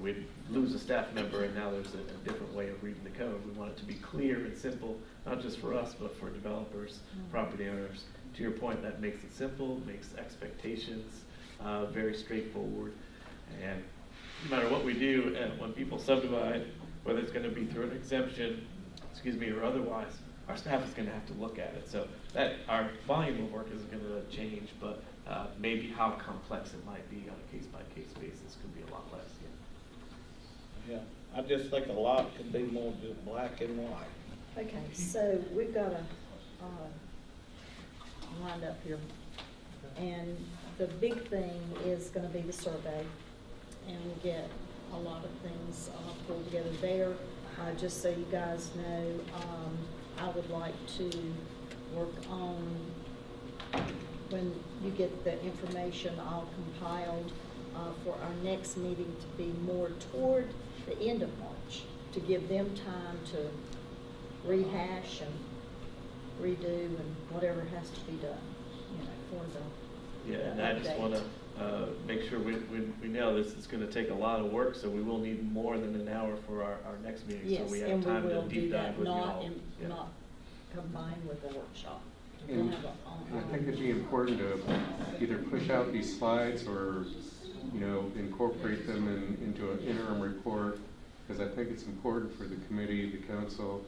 [SPEAKER 2] we lose a staff member and now there's a different way of reading the code. We want it to be clear and simple, not just for us, but for developers, property owners. To your point, that makes it simple, makes expectations very straightforward. And no matter what we do, when people subdivide, whether it's going to be through an exemption, or otherwise, our staff is going to have to look at it. So that our volume of work isn't going to change, but maybe how complex it might be on a case-by-case basis could be a lot less.
[SPEAKER 11] Yeah, I just think a lot could be more just black and white.
[SPEAKER 1] Okay, so we've got a lined up here. And the big thing is going to be the survey. And we get a lot of things pulled together there. Just so you guys know, I would like to work on, when you get the information all compiled, for our next meeting to be more toward the end of March, to give them time to rehash and redo and whatever has to be done, for the
[SPEAKER 2] Yeah, and I just want to make sure we know this is going to take a lot of work, so we will need more than an hour for our next meeting.
[SPEAKER 1] Yes,
[SPEAKER 2] so we have
[SPEAKER 1] and
[SPEAKER 2] time
[SPEAKER 1] we
[SPEAKER 2] to
[SPEAKER 1] will do
[SPEAKER 2] deep dive
[SPEAKER 1] that,
[SPEAKER 2] with you
[SPEAKER 1] not
[SPEAKER 2] all. Yeah.
[SPEAKER 1] not combined with the workshop.
[SPEAKER 8] And
[SPEAKER 1] We'll have a-
[SPEAKER 8] I think it'd be important to either push out these slides or, incorporate them into an interim report, because I think it's important for the committee, the council,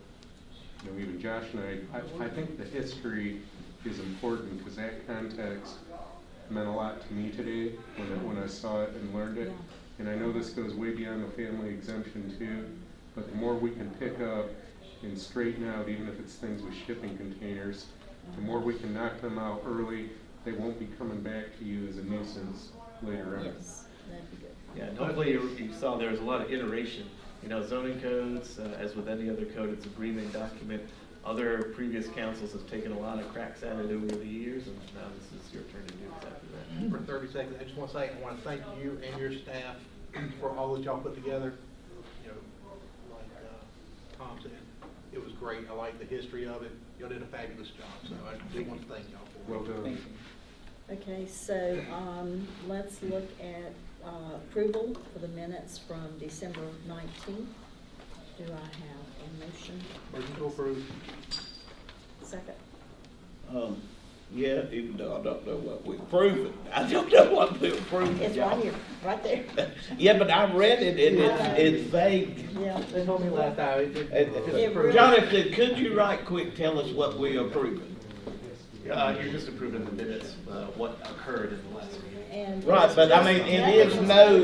[SPEAKER 8] even Josh and I think the history is important because that context meant a lot to me today when I saw it and learned it.
[SPEAKER 1] Yeah.
[SPEAKER 8] And I know this goes way beyond the family exemption too, but the more we can pick up and straighten out, even if it's things with shipping containers, the more we can knock them out early, they won't be coming back to you as a nuisance later on.
[SPEAKER 1] Yes, that'd be good.
[SPEAKER 2] Yeah, and hopefully you saw there was a lot of iteration. Zoning codes, as with any other code, it's a breathing document. Other previous councils have taken a lot of cracks at it over the years, and now this is your turn to do exactly that.
[SPEAKER 12] For 30 seconds, I just want to say, I want to thank you and your staff for all that y'all put together. Like Tom said, it was great. I like the history of it. Y'all did a fabulous job, so I do want to thank y'all for it.
[SPEAKER 8] Well done.
[SPEAKER 3] Thank you.
[SPEAKER 1] Okay, so let's look at approval for the minutes from December 19th. Do I have a motion?
[SPEAKER 12] Motion to approve.
[SPEAKER 1] Second?
[SPEAKER 11] Yeah, even though I don't know what we're proving. I don't know what we're proving.
[SPEAKER 1] It's right here, right there.
[SPEAKER 11] Yeah, but I read it and it's vague.
[SPEAKER 1] Yeah.
[SPEAKER 12] They told me last time.
[SPEAKER 1] It really-
[SPEAKER 11] Jonathan, could you right quick tell us what we are proving?
[SPEAKER 2] You're just approving the minutes, what occurred in the last meeting.
[SPEAKER 1] And
[SPEAKER 11] Right, but I mean, it's no,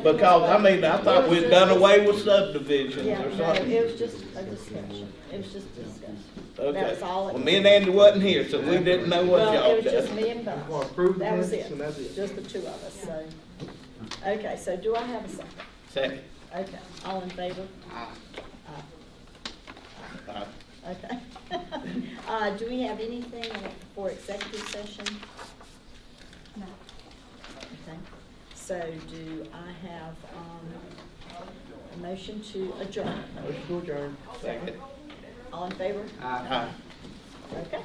[SPEAKER 11] because, I thought we'd done away with subdivisions
[SPEAKER 1] Yeah,
[SPEAKER 11] or
[SPEAKER 1] no,
[SPEAKER 11] something.
[SPEAKER 1] it was just a discussion. It was just a discussion.
[SPEAKER 11] Okay.
[SPEAKER 1] That was all it
[SPEAKER 11] Well,
[SPEAKER 1] was.
[SPEAKER 11] me and Andy wasn't here, so we didn't know what
[SPEAKER 1] Well,
[SPEAKER 11] y'all
[SPEAKER 1] it was just
[SPEAKER 11] did.
[SPEAKER 1] me and
[SPEAKER 12] Well,
[SPEAKER 1] Buzz.
[SPEAKER 12] approve the
[SPEAKER 1] That was
[SPEAKER 12] minutes
[SPEAKER 1] it,
[SPEAKER 12] and that's it.
[SPEAKER 1] just the two of us, so. Okay, so do I have a second?
[SPEAKER 11] Second.
[SPEAKER 1] Okay, all in favor?
[SPEAKER 11] Uh,
[SPEAKER 1] Okay. Do we have anything for executive session? No. Okay, so do I have a motion to adjourn?
[SPEAKER 12] Motion to adjourn.
[SPEAKER 11] Second.
[SPEAKER 1] All in favor?
[SPEAKER 11] Aye.
[SPEAKER 1] Okay.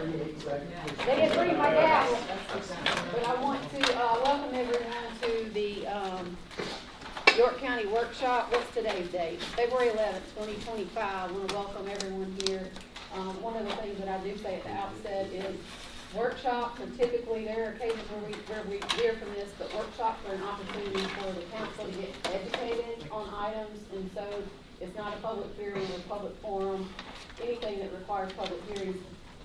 [SPEAKER 14] They didn't bring my gas, but I want to welcome everyone to the York County Workshop. What's today's date? February 11th, 2025. I want to welcome everyone here. One of the things that I do say at the outset is workshops are typically, there are occasions where we hear from this, but workshops are an opportunity for the council to get educated on items, and so it's not a public hearing or public forum. Anything that requires public hearings,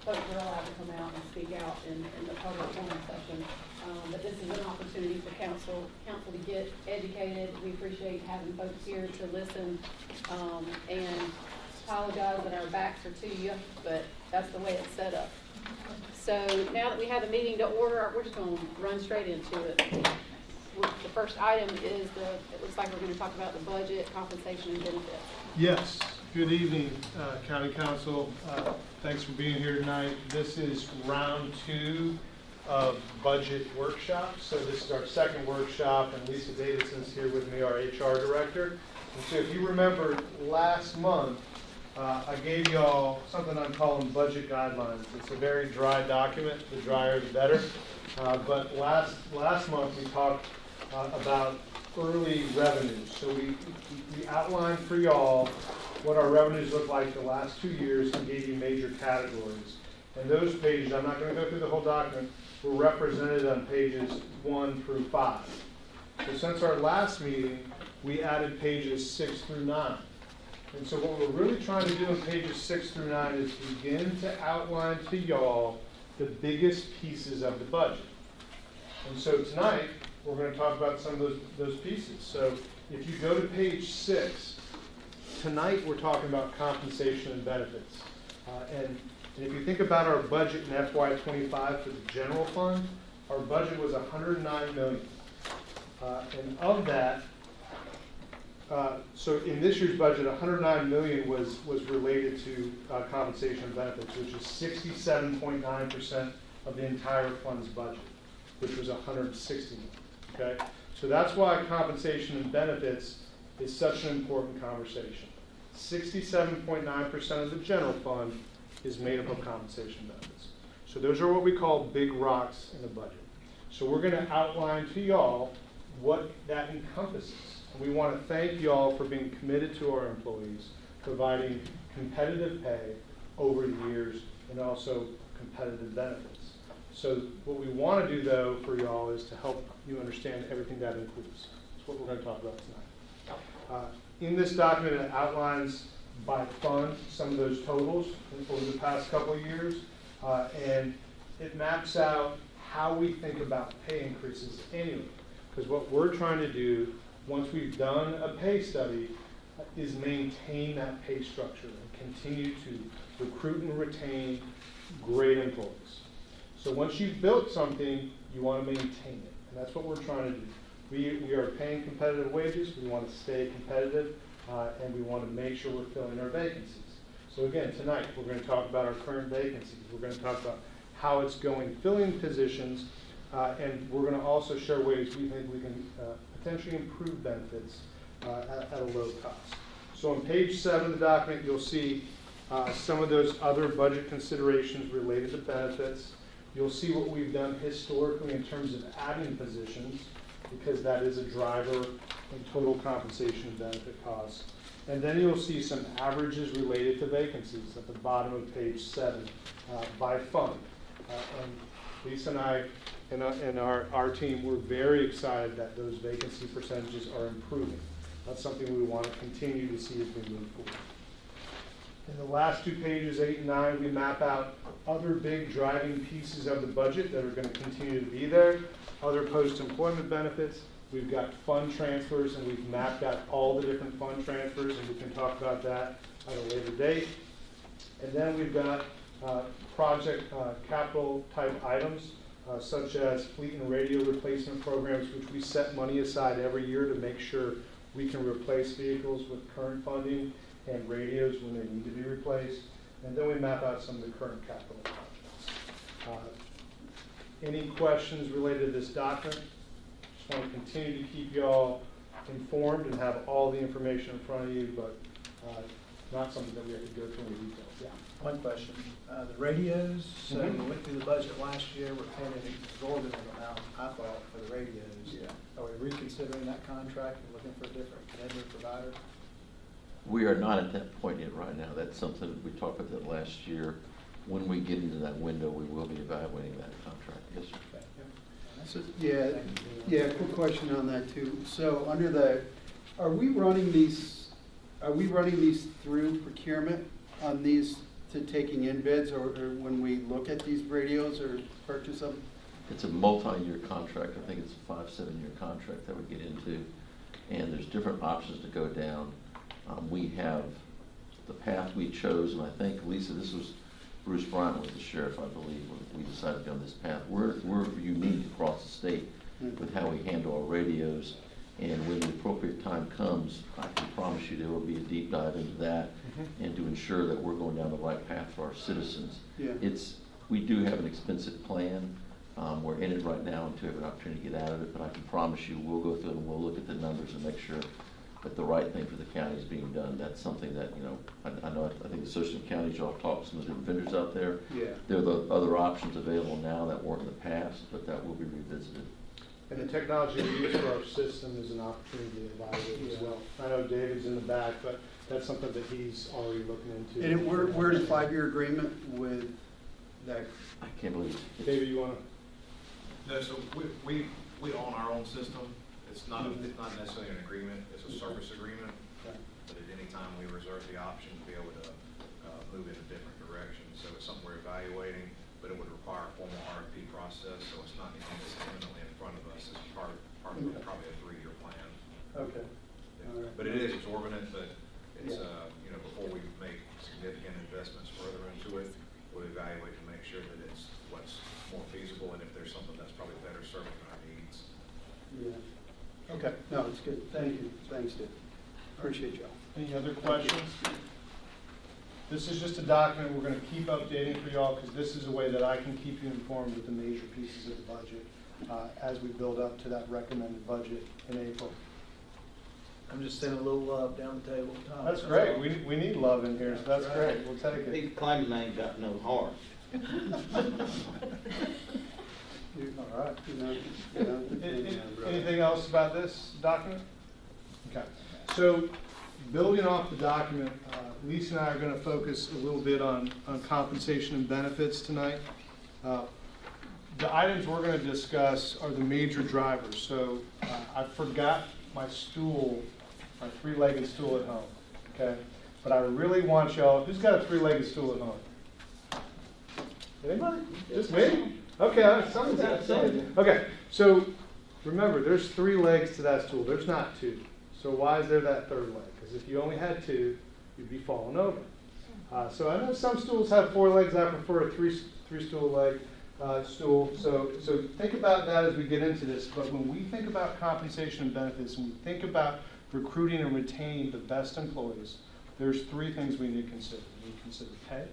[SPEAKER 14] folks are allowed to come out and speak out in the public forum session. But this is an opportunity for council to get educated. We appreciate having folks here to listen, and apologize that our backs are to you, but that's the way it's set up. So now that we have the meeting to order, we're just going to run straight into it. The first item is it looks like we're going to talk about the budget, compensation, and benefits.
[SPEAKER 13] Yes, good evening, County Council. Thanks for being here tonight. This is round 2 of budget workshops. So this is our second workshop, and Lisa Davidson's here with me, our HR director. And so if you remember last month, I gave you all something I'm calling budget guidelines. It's a very dry document. The drier, the better. But last month we talked about early revenues. So we outlined for y'all what our revenues look like the last 2 years and gave you major categories. And those pages, I'm not going to go through the whole document, were represented on pages 1 through 5. So since our last meeting, we added pages 6 through 9. And so what we're really trying to do in pages 6 through 9 is begin to outline to y'all the biggest pieces of the budget. And so tonight, we're going to talk about some of those pieces. So if you go to page 6, tonight we're talking about compensation and benefits. And if you think about our budget in FY25 for the general fund, our budget was $109 million. And of that, so in this year's budget, $109 million was related to compensation and benefits, which is 67.9% of the entire fund's budget, which was $160 million. Okay, so that's why compensation and benefits is such an important conversation. 67.9% of the general fund is made up of compensation and benefits. So those are what we call big rocks in the budget. So we're going to outline to y'all what that encompasses. We want to thank y'all for being committed to our employees, providing competitive pay over the years, and also competitive benefits. So what we want to do, though, for y'all is to help you understand everything that includes. That's what we're going to talk about tonight. In this document, it outlines by fund some of those totals over the past couple of years, and it maps out how we think about pay increases annually. Because what we're trying to do, once we've done a pay study, is maintain that pay structure and continue to recruit and retain great employees. So once you've built something, you want to maintain it. And that's what we're trying to do. We are paying competitive wages. We want to stay competitive, and we want to make sure we're filling our vacancies. So again, tonight we're going to talk about our current vacancies. We're going to talk about how it's going filling positions, and we're going to also share ways we think we can potentially improve benefits at a low cost. So on page 7 of the document, you'll see some of those other budget considerations related to benefits. You'll see what we've done historically in terms of adding positions, because that is a driver in total compensation and benefit costs. And then you'll see some averages related to vacancies at the bottom of page 7 by fund. And Lisa and I and our team, we're very excited that those vacancy percentages are improving. That's something we want to continue to see as we move forward. In the last 2 pages, 8 and 9, we map out other big driving pieces of the budget that are going to continue to be there. Other post-employment benefits. We've got fund transfers, and we've mapped out all the different fund transfers, and we can talk about that at a later date. And then we've got project capital type items, such as fleet and radio replacement programs, which we set money aside every year to make sure we can replace vehicles with current funding and radios when they need to be replaced. And then we map out some of the current capital projects. Any questions related to this document? Just want to continue to keep you all informed and have all the information in front of you, but not something that we have to go through in details, yeah.
[SPEAKER 15] One question, the radios, so
[SPEAKER 13] Mhm.
[SPEAKER 15] we went through the budget last year, we're paying an exorbitant amount, I thought, for the radios.
[SPEAKER 13] Yeah.
[SPEAKER 15] Are we reconsidering that contract and looking for a different vendor provider?
[SPEAKER 16] We are not at that point yet right now. That's something, we talked about that last year. When we get into that window, we will be evaluating that contract. Yes, sir.
[SPEAKER 15] Okay.
[SPEAKER 17] So, yeah, quick question on that too. So under the, are we running these through procurement on these to taking in bids or when we look at these radios or purchase them?
[SPEAKER 16] It's a multi-year contract. I think it's a 5-7-year contract that we get into. And there's different options to go down. We have the path we chose, and I think, Lisa, this was Bruce Bryant was the sheriff, I believe, when we decided to go on this path. We're unique across the state with how we handle our radios. And when the appropriate time comes, I can promise you there will be a deep dive into that and to ensure that we're going down the right path for our citizens.
[SPEAKER 17] Yeah.
[SPEAKER 16] We do have an expensive plan. We're in it right now until we have an opportunity to get out of it, but I can promise you we'll go through it and we'll look at the numbers and make sure that the right thing for the county is being done. That's something that, I think the Association of Counties, y'all have talked to some of the vendors out there.
[SPEAKER 13] Yeah.
[SPEAKER 16] There are the other options available now that weren't in the past, but that will be revisited.
[SPEAKER 13] And the technology we use for our system is an opportunity to evaluate as well. I know David's in the back, but that's something that he's already looking into.
[SPEAKER 17] And we're in a 5-year agreement with that.
[SPEAKER 16] I can't believe it.
[SPEAKER 13] David, you want to?
[SPEAKER 18] No, so we own our own system. It's not necessarily an agreement, it's a service agreement. But at any time, we reserve the option to be able to move in a different direction. So it's something we're evaluating, but it would require a formal RFP process, so it's not anything that's imminently in front of us. It's part of probably a 3-year plan.
[SPEAKER 13] Okay.
[SPEAKER 18] Yeah. But it is exorbitant, but it's, before we make significant investments further into it, we'll evaluate to make sure that it's what's more feasible and if there's something that's probably better serving our needs.
[SPEAKER 17] Yeah. Okay. No, it's good. Thank you. Thanks, Dave. Appreciate y'all.
[SPEAKER 13] Any other questions? This is just a document we're going to keep updating for y'all because this is a way that I can keep you informed with the major pieces of the budget as we build up to that recommended budget in April.
[SPEAKER 15] I'm just sending a little love down the table. Tom.
[SPEAKER 13] That's great. We need love in here, so that's great. We'll take it.
[SPEAKER 11] He's claiming they ain't got no heart.
[SPEAKER 13] All right. Anything else about this document? Okay. So building off the document, Lisa and I are going to focus a little bit on compensation and benefits tonight. The items we're going to discuss are the major drivers. So I forgot my stool, my 3-legged stool at home, okay? But I really want y'all, who's got a 3-legged stool at home? Anybody? Just me? Okay, someone's got somebody. Okay, so remember, there's 3 legs to that stool. There's not 2. So why is there that 3rd leg? Because if you only had 2, you'd be falling over. So I know some stools have 4 legs. I prefer a 3-stool leg stool. So think about that as we get into this. But when we think about compensation and benefits, and we think about recruiting and retaining the best employees, there's 3 things we need to consider. We need to consider pay,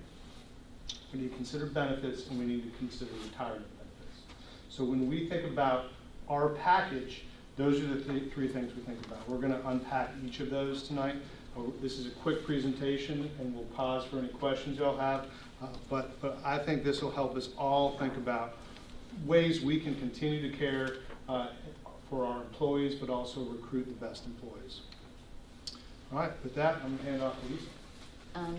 [SPEAKER 13] we need to consider benefits, and we need to consider retirement benefits. So when we think about our package, those are the 3 things we think about. We're going to unpack each of those tonight. This is a quick presentation, and we'll pause for any questions y'all have. But I think this will help us all think about ways we can continue to care for our employees, but also recruit the best employees. All right, with that, I'm going to hand off to Lisa.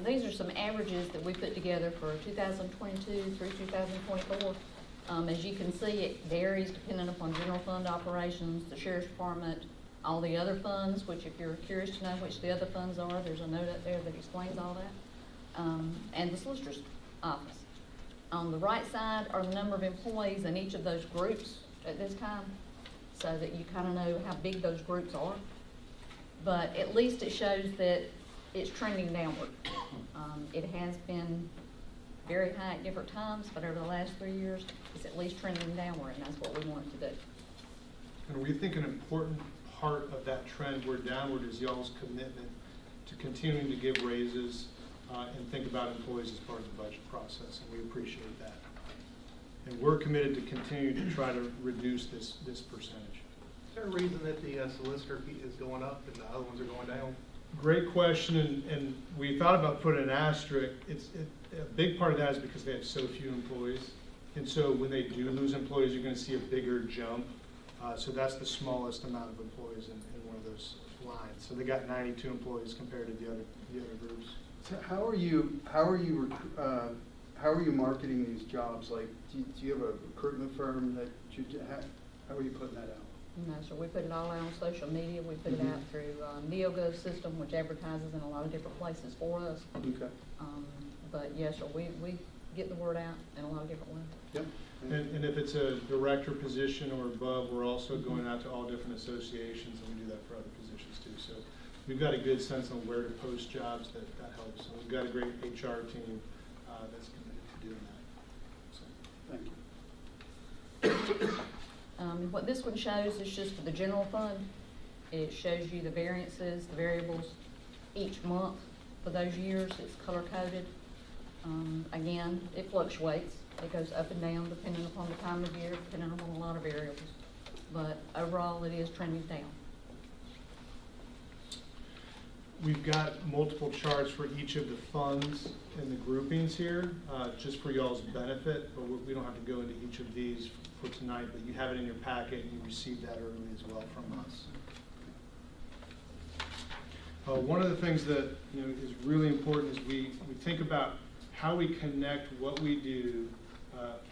[SPEAKER 19] These are some averages that we put together for 2022 through 2024. As you can see, it varies depending upon general fund operations, the sheriff's department, all the other funds, which if you're curious to know which the other funds are, there's a note up there that explains all that, and the solicitor's office. On the right side are the number of employees in each of those groups at this time, so that you kind of know how big those groups are. But at least it shows that it's trending downward. It has been very high at different times, but over the last 3 years, it's at least trending downward, and that's what we want it to do.
[SPEAKER 13] And we think an important part of that trend where downward is y'all's commitment to continuing to give raises and think about employees as part of the budget process, and we appreciate that. And we're committed to continue to try to reduce this percentage.
[SPEAKER 12] Is there a reason that the solicitor fee is going up and the other ones are going down?
[SPEAKER 13] Great question, and we thought about putting an asterisk. A big part of that is because they have so few employees. And so when they do lose employees, you're gonna see a bigger jump. So that's the smallest amount of employees in one of those lines. So they got 92 employees compared to the other groups.
[SPEAKER 17] So how are you marketing these jobs? Like, do you have a recruitment firm that how are you putting that out?
[SPEAKER 19] No, so we put it all out on social media. We put it out through NeoGov system, which advertises in a lot of different places for us.
[SPEAKER 17] Okay.
[SPEAKER 19] But yes, sir, we get the word out in a lot of different ways.
[SPEAKER 17] Yep.
[SPEAKER 13] And if it's a director position or above, we're also going out to all different associations, and we do that for other positions too. So we've got a good sense on where to post jobs that helps. So we've got a great HR team that's committed to doing that. So,
[SPEAKER 17] thank you.
[SPEAKER 19] What this one shows is just for the general fund. It shows you the variances, the variables each month for those years. It's color coded. Again, it fluctuates. It goes up and down depending upon the time of year, depending upon a lot of variables. But overall, it is trending down.
[SPEAKER 13] We've got multiple charts for each of the funds and the groupings here, just for y'all's benefit, but we don't have to go into each of these for tonight, but you have it in your packet and you received that early as well from us. One of the things that is really important is we think about how we connect what we do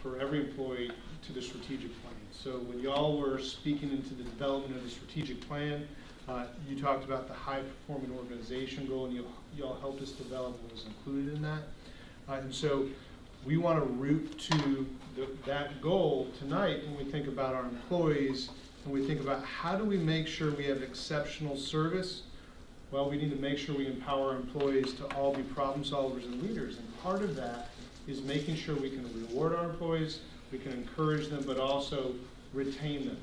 [SPEAKER 13] for every employee to the strategic plan. So when y'all were speaking into the development of the strategic plan, you talked about the high-performing organization goal, and y'all helped us develop what was included in that. And so we want to root to that goal tonight when we think about our employees, and we think about how do we make sure we have exceptional service. Well, we need to make sure we empower our employees to all be problem solvers and leaders. And part of that is making sure we can reward our employees, we can encourage them, but also retain them.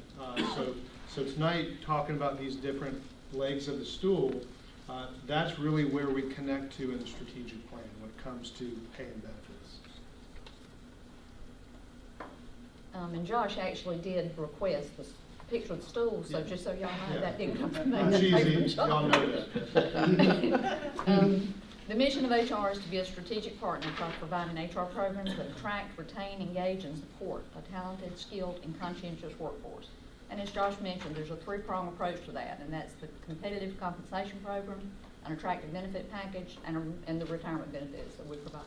[SPEAKER 13] So tonight, talking about these different legs of the stool, that's really where we connect to in the strategic plan when it comes to pay and benefits.
[SPEAKER 19] And Josh actually did request the picture of the stool, so just so y'all know, that didn't come from me.
[SPEAKER 13] It's easy, y'all know that.
[SPEAKER 19] The mission of HR is to be a strategic partner by providing HR programs that attract, retain, engage, and support a talented, skilled, and conscientious workforce. And as Josh mentioned, there's a three-prong approach to that, and that's the competitive compensation program, an attractive benefit package, and the retirement benefits that we provide.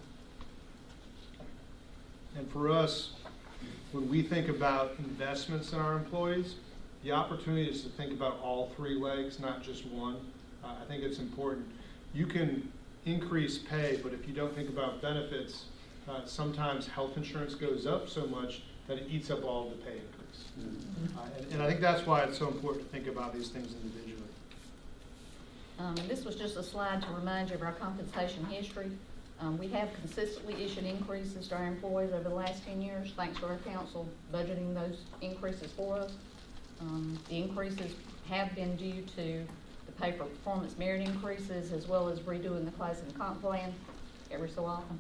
[SPEAKER 13] And for us, when we think about investments in our employees, the opportunity is to think about all three legs, not just one. I think it's important. You can increase pay, but if you don't think about benefits, sometimes health insurance goes up so much that it eats up all the pay increase. And I think that's why it's so important to think about these things individually.
[SPEAKER 19] And this was just a slide to remind you of our compensation history. We have consistently issued increases to our employees over the last 10 years, thanks to our council budgeting those increases for us. The increases have been due to the pay for performance merit increases, as well as redoing the class and comp plan every so often.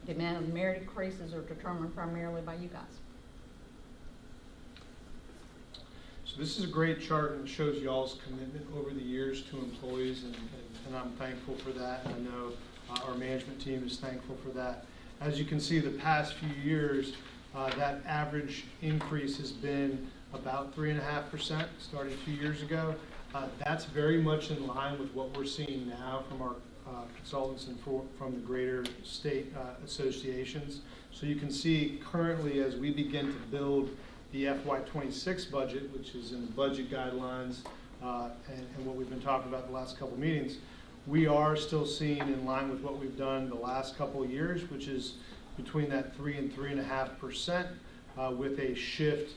[SPEAKER 19] The amount of merit increases are determined primarily by you guys.
[SPEAKER 13] So this is a great chart, and it shows y'all's commitment over the years to employees, and I'm thankful for that, and I know our management team is thankful for that. As you can see, the past few years, that average increase has been about 3.5%, starting 2 years ago. That's very much in line with what we're seeing now from our consultants and from the greater state associations. So you can see currently, as we begin to build the FY26 budget, which is in the budget guidelines and what we've been talking about the last couple meetings, we are still seeing in line with what we've done the last couple of years, which is between that 3 and 3.5%, with a shift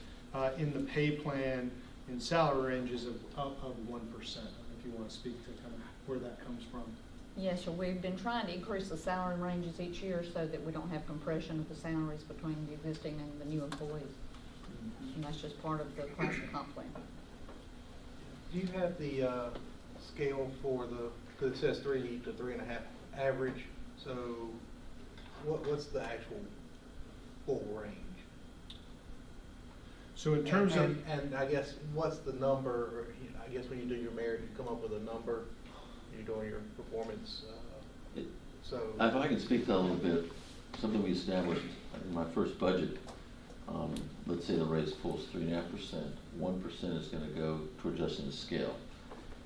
[SPEAKER 13] in the pay plan in salary ranges of 1%. If you want to speak to kind of where that comes from.
[SPEAKER 19] Yes, sir. We've been trying to increase the salary ranges each year so that we don't have compression of the salaries between the existing and the new employees. And that's just part of the class and comp plan.
[SPEAKER 12] Do you have the scale for because it says 3 to 3.5 average, so what's the actual full range?
[SPEAKER 13] So in terms of...
[SPEAKER 12] And I guess, what's the number, or, I guess when you do your merit, you come up with a number you're doing your performance, so.
[SPEAKER 16] If I can speak to that a little bit, something we established in my first budget, let's say the raise pool is 3.5%, 1% is gonna go to adjusting the scale.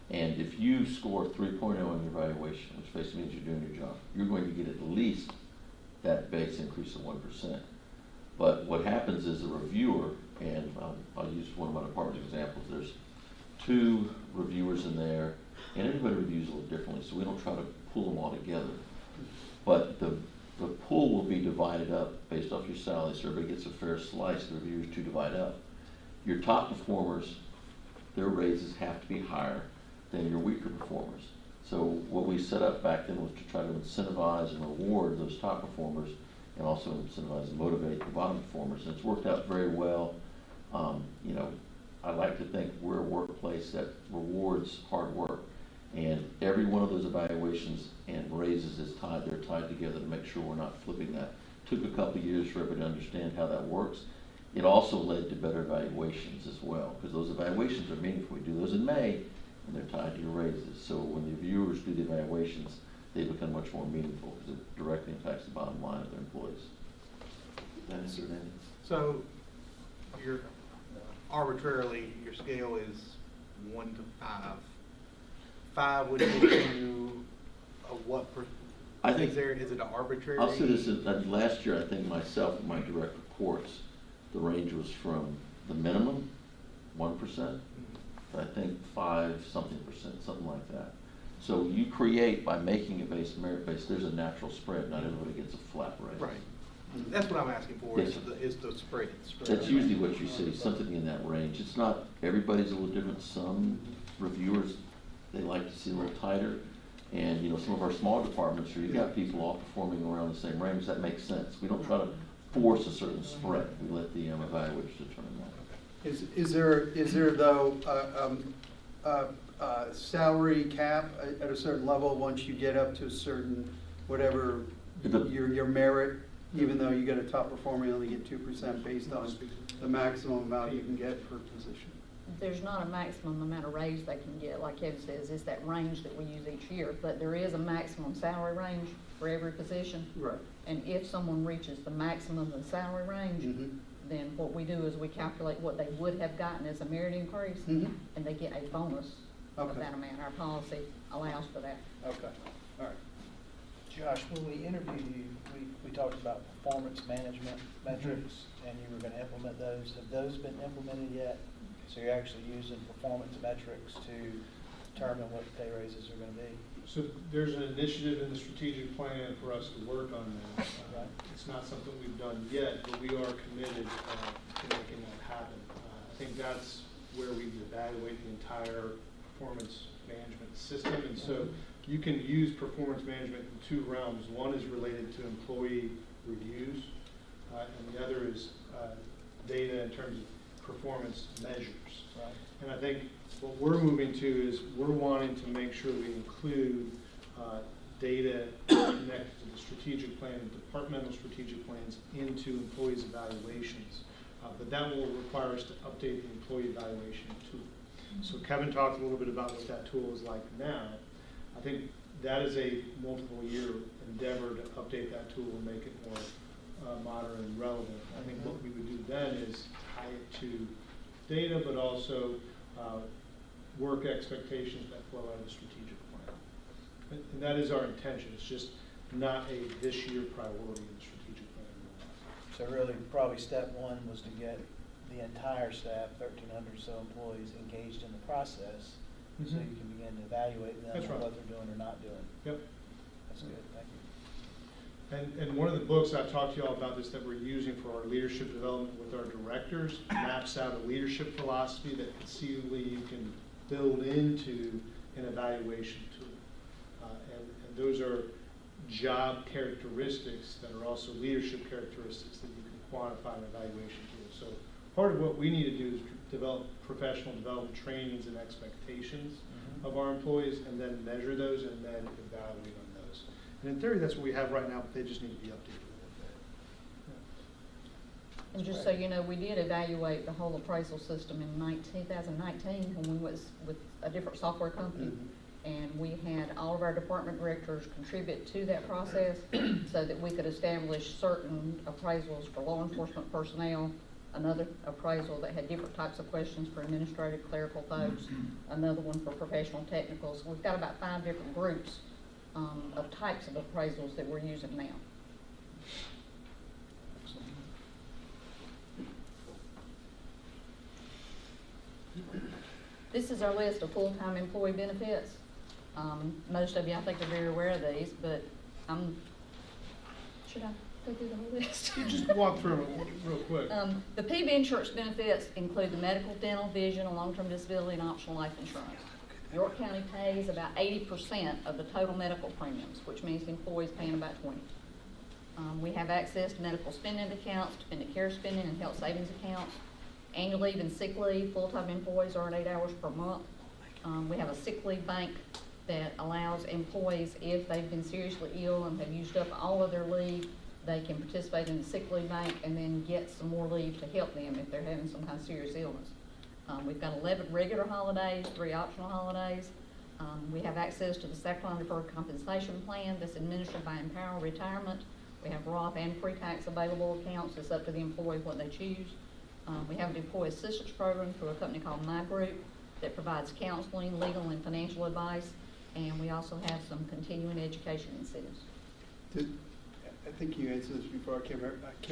[SPEAKER 16] And if you score 3.0 on your evaluation, which basically means you're doing your job, you're going to get at least that base increase of 1%. But what happens is a reviewer, and I'll use one of my department's examples, there's 2 reviewers in there, and everybody reviews a little differently, so we don't try to pull them all together. But the pool will be divided up based off your salary, so everybody gets a fair slice, the reviewers to divide up. Your top performers, their raises have to be higher than your weaker performers. So what we set up back then was to try to incentivize and reward those top performers and also incentivize and motivate the bottom performers. And it's worked out very well. You know, I like to think we're a workplace that rewards hard work. And every one of those evaluations and raises is they're tied together to make sure we're not flipping that. Took a couple of years for everybody to understand how that works. It also led to better evaluations as well, because those evaluations are meaningful. We do those in May, and they're tied to your raises. So when the reviewers do the evaluations, they become much more meaningful because it directly impacts the bottom line of their employees. Does that answer that?
[SPEAKER 12] So your arbitrarily, your scale is 1 to 5. 5 would give you a what
[SPEAKER 16] I think,
[SPEAKER 12] is it an arbitrary?
[SPEAKER 16] I'll say this, last year I think myself and my direct reports, the range was from the minimum, 1%, I think 5-something%, something like that. So you create, by making it based, merit-based, there's a natural spread. Not everybody gets a flat rate.
[SPEAKER 12] Right. That's what I'm asking for,
[SPEAKER 16] Yes,
[SPEAKER 12] is the spread.
[SPEAKER 16] That's usually what you see, something in that range. It's not, everybody's a little different. Some reviewers, they like to see a little tighter. And, you know, some of our small departments, where you got people all performing around the same range, that makes sense. We don't try to force a certain spread. We let the evaluators determine that.
[SPEAKER 17] Is there though, salary cap at a certain level once you get up to a certain, whatever, your merit, even though you get a top performer, you only get 2% based on the maximum amount you can get per position?
[SPEAKER 19] There's not a maximum amount of raise they can get, like Kevin says, it's that range that we use each year, but there is a maximum salary range for every position.
[SPEAKER 17] Right.
[SPEAKER 19] And if someone reaches the maximum of the salary range, then what we do is we calculate what they would have gotten as a merit increase, and they get a bonus of that amount. Our policy allows for that.
[SPEAKER 17] Okay, all right.
[SPEAKER 15] Josh, when we interviewed you, we talked about performance management metrics, and you were gonna implement those. Have those been implemented yet? So you're actually using performance metrics to determine what pay raises are gonna be?
[SPEAKER 13] So there's an initiative in the strategic plan for us to work on that. It's not something we've done yet, but we are committed to making that happen. I think that's where we evaluate the entire performance management system. And so you can use performance management in 2 realms. One is related to employee reviews, and the other is data in terms of performance measures.
[SPEAKER 15] Right.
[SPEAKER 13] And I think what we're moving to is we're wanting to make sure we include data connected to the strategic plan, departmental strategic plans into employees' evaluations. But that will require us to update the employee evaluation tool. So Kevin talked a little bit about what that tool is like now. I think that is a multiple year endeavor to update that tool and make it more modern and relevant. I think what we would do then is tie it to data, but also work expectations that flow out of the strategic plan. And that is our intention. It's just not a this year priority in the strategic plan.
[SPEAKER 15] So really, probably step 1 was to get the entire staff, 1,300 or so employees, engaged in the process, so you can begin to evaluate them on what they're doing or not doing.
[SPEAKER 13] Yep.
[SPEAKER 15] That's good, thank you.
[SPEAKER 13] And one of the books I've talked to you all about this that we're using for our leadership development with our directors maps out a leadership philosophy that conceivably you can build into an evaluation tool. And those are job characteristics that are also leadership characteristics that you can quantify in evaluation tools. So part of what we need to do is develop professional development trainings and expectations of our employees, and then measure those and then evaluate on those. And in theory, that's what we have right now, but they just need to be updated a little bit.
[SPEAKER 19] And just so you know, we did evaluate the whole appraisal system in 2019 when we was with a different software company. And we had all of our department directors contribute to that process so that we could establish certain appraisals for law enforcement personnel, another appraisal that had different types of questions for administrative clerical folks, another one for professional technicals. We've got about 5 different groups of types of appraisals that we're using now. This is our list of full-time employee benefits. Most of you, I think, are very aware of these, but should I go through the whole list?
[SPEAKER 13] You just walk through it real quick.
[SPEAKER 19] The PB insurance benefits include the medical, dental, vision, and long-term disability and optional life insurance. York County pays about 80% of the total medical premiums, which means the employee's paying about 20%. We have access to medical spending accounts, dependent care spending, and health savings accounts. Annual leave and sick leave, full-time employees earn 8 hours per month. We have a sick leave bank that allows employees, if they've been seriously ill and have used up all of their leave, they can participate in the sick leave bank and then get some more leave to help them if they're having some kind of serious illness. We've got 11 regular holidays, 3 optional holidays. We have access to the South Carolina Deferred Compensation Plan that's administered by Empower Retirement. We have Roth and pre-tax available accounts. It's up to the employee what they choose. We have an employee assistance program through a company called My Group that provides counseling, legal, and financial advice. And we also have some continuing education incentives.
[SPEAKER 17] I think you answered this before. I can't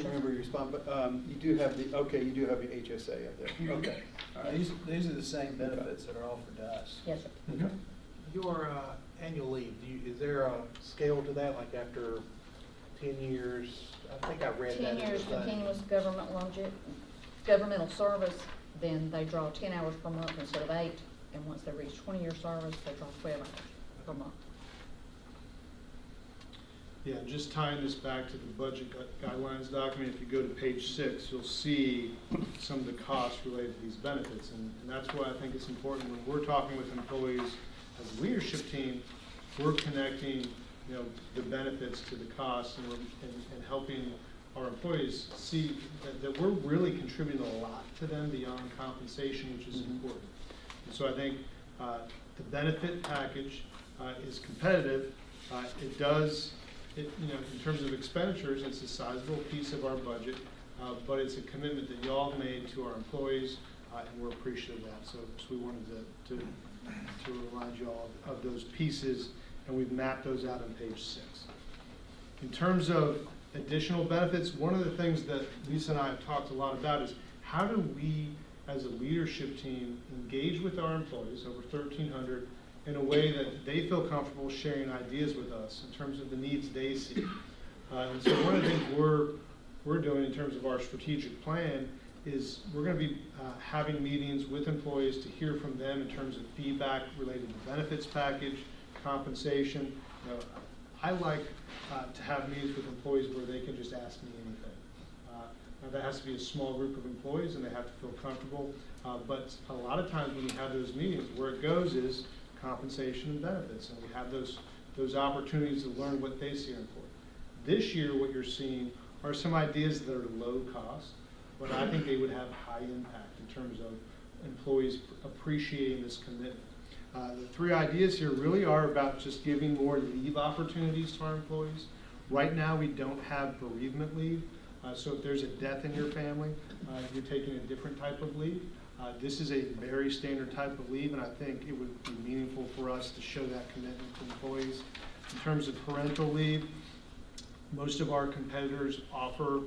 [SPEAKER 17] remember your response, but you do have your HSA up there. Okay. All right.
[SPEAKER 15] These are the same benefits that are offered to us.
[SPEAKER 19] Yes, sir.
[SPEAKER 17] Okay.
[SPEAKER 12] Your annual leave, is there a scale to that, like after 10 years? I think I read that.
[SPEAKER 19] 10 years continuous governmental service, then they draw 10 hours per month instead of 8. And once they reach 20-year service, they draw 12 hours per month.
[SPEAKER 13] Yeah, just tying this back to the budget guidelines document, if you go to page 6, you'll see some of the costs related to these benefits. And that's why I think it's important when we're talking with employees as a leadership team, we're connecting, the benefits to the costs and helping our employees see that we're really contributing a lot to them beyond compensation, which is important. And so I think the benefit package is competitive. In terms of expenditures, it's a sizable piece of our budget, but it's a commitment that y'all made to our employees, and we're appreciative of that. So we wanted to remind you all of those pieces, and we've mapped those out on page 6. In terms of additional benefits, one of the things that Lisa and I have talked a lot about is how do we, as a leadership team, engage with our employees, over 1,300, in a way that they feel comfortable sharing ideas with us in terms of the needs they see. And so one of the things we're doing in terms of our strategic plan is we're going to be having meetings with employees to hear from them in terms of feedback related to the benefits package, compensation. I like to have meetings with employees where they can just ask me anything. Now that has to be a small group of employees and they have to feel comfortable. But a lot of times when we have those meetings, where it goes is compensation and benefits, and we have those opportunities to learn what they see are important. This year, what you're seeing are some ideas that are low cost, but I think they would have high impact in terms of employees appreciating this commitment. The 3 ideas here really are about just giving more leave opportunities to our employees. Right now, we don't have bereavement leave, so if there's a death in your family, you're taking a different type of leave. This is a very standard type of leave, and I think it would be meaningful for us to show that commitment to employees. In terms of parental leave, most of our competitors offer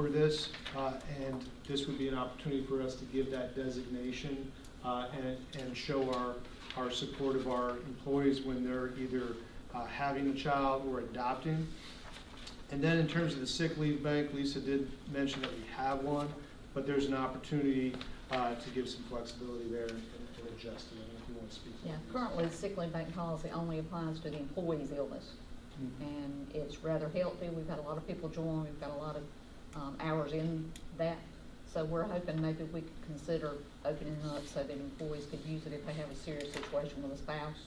[SPEAKER 13] this, and this would be an opportunity for us to give that designation and show our support of our employees when they're either having a child or adopting. And then in terms of the sick leave bank, Lisa did mention that we have one, but there's an opportunity to give some flexibility there and adjust it. If you want to speak to that.
[SPEAKER 19] Currently the sick leave bank policy only applies to the employee's illness. And it's rather healthy. We've had a lot of people join. We've got a lot of hours in that. So we're hoping maybe we could consider opening it up so that employees could use it if they have a serious situation with a spouse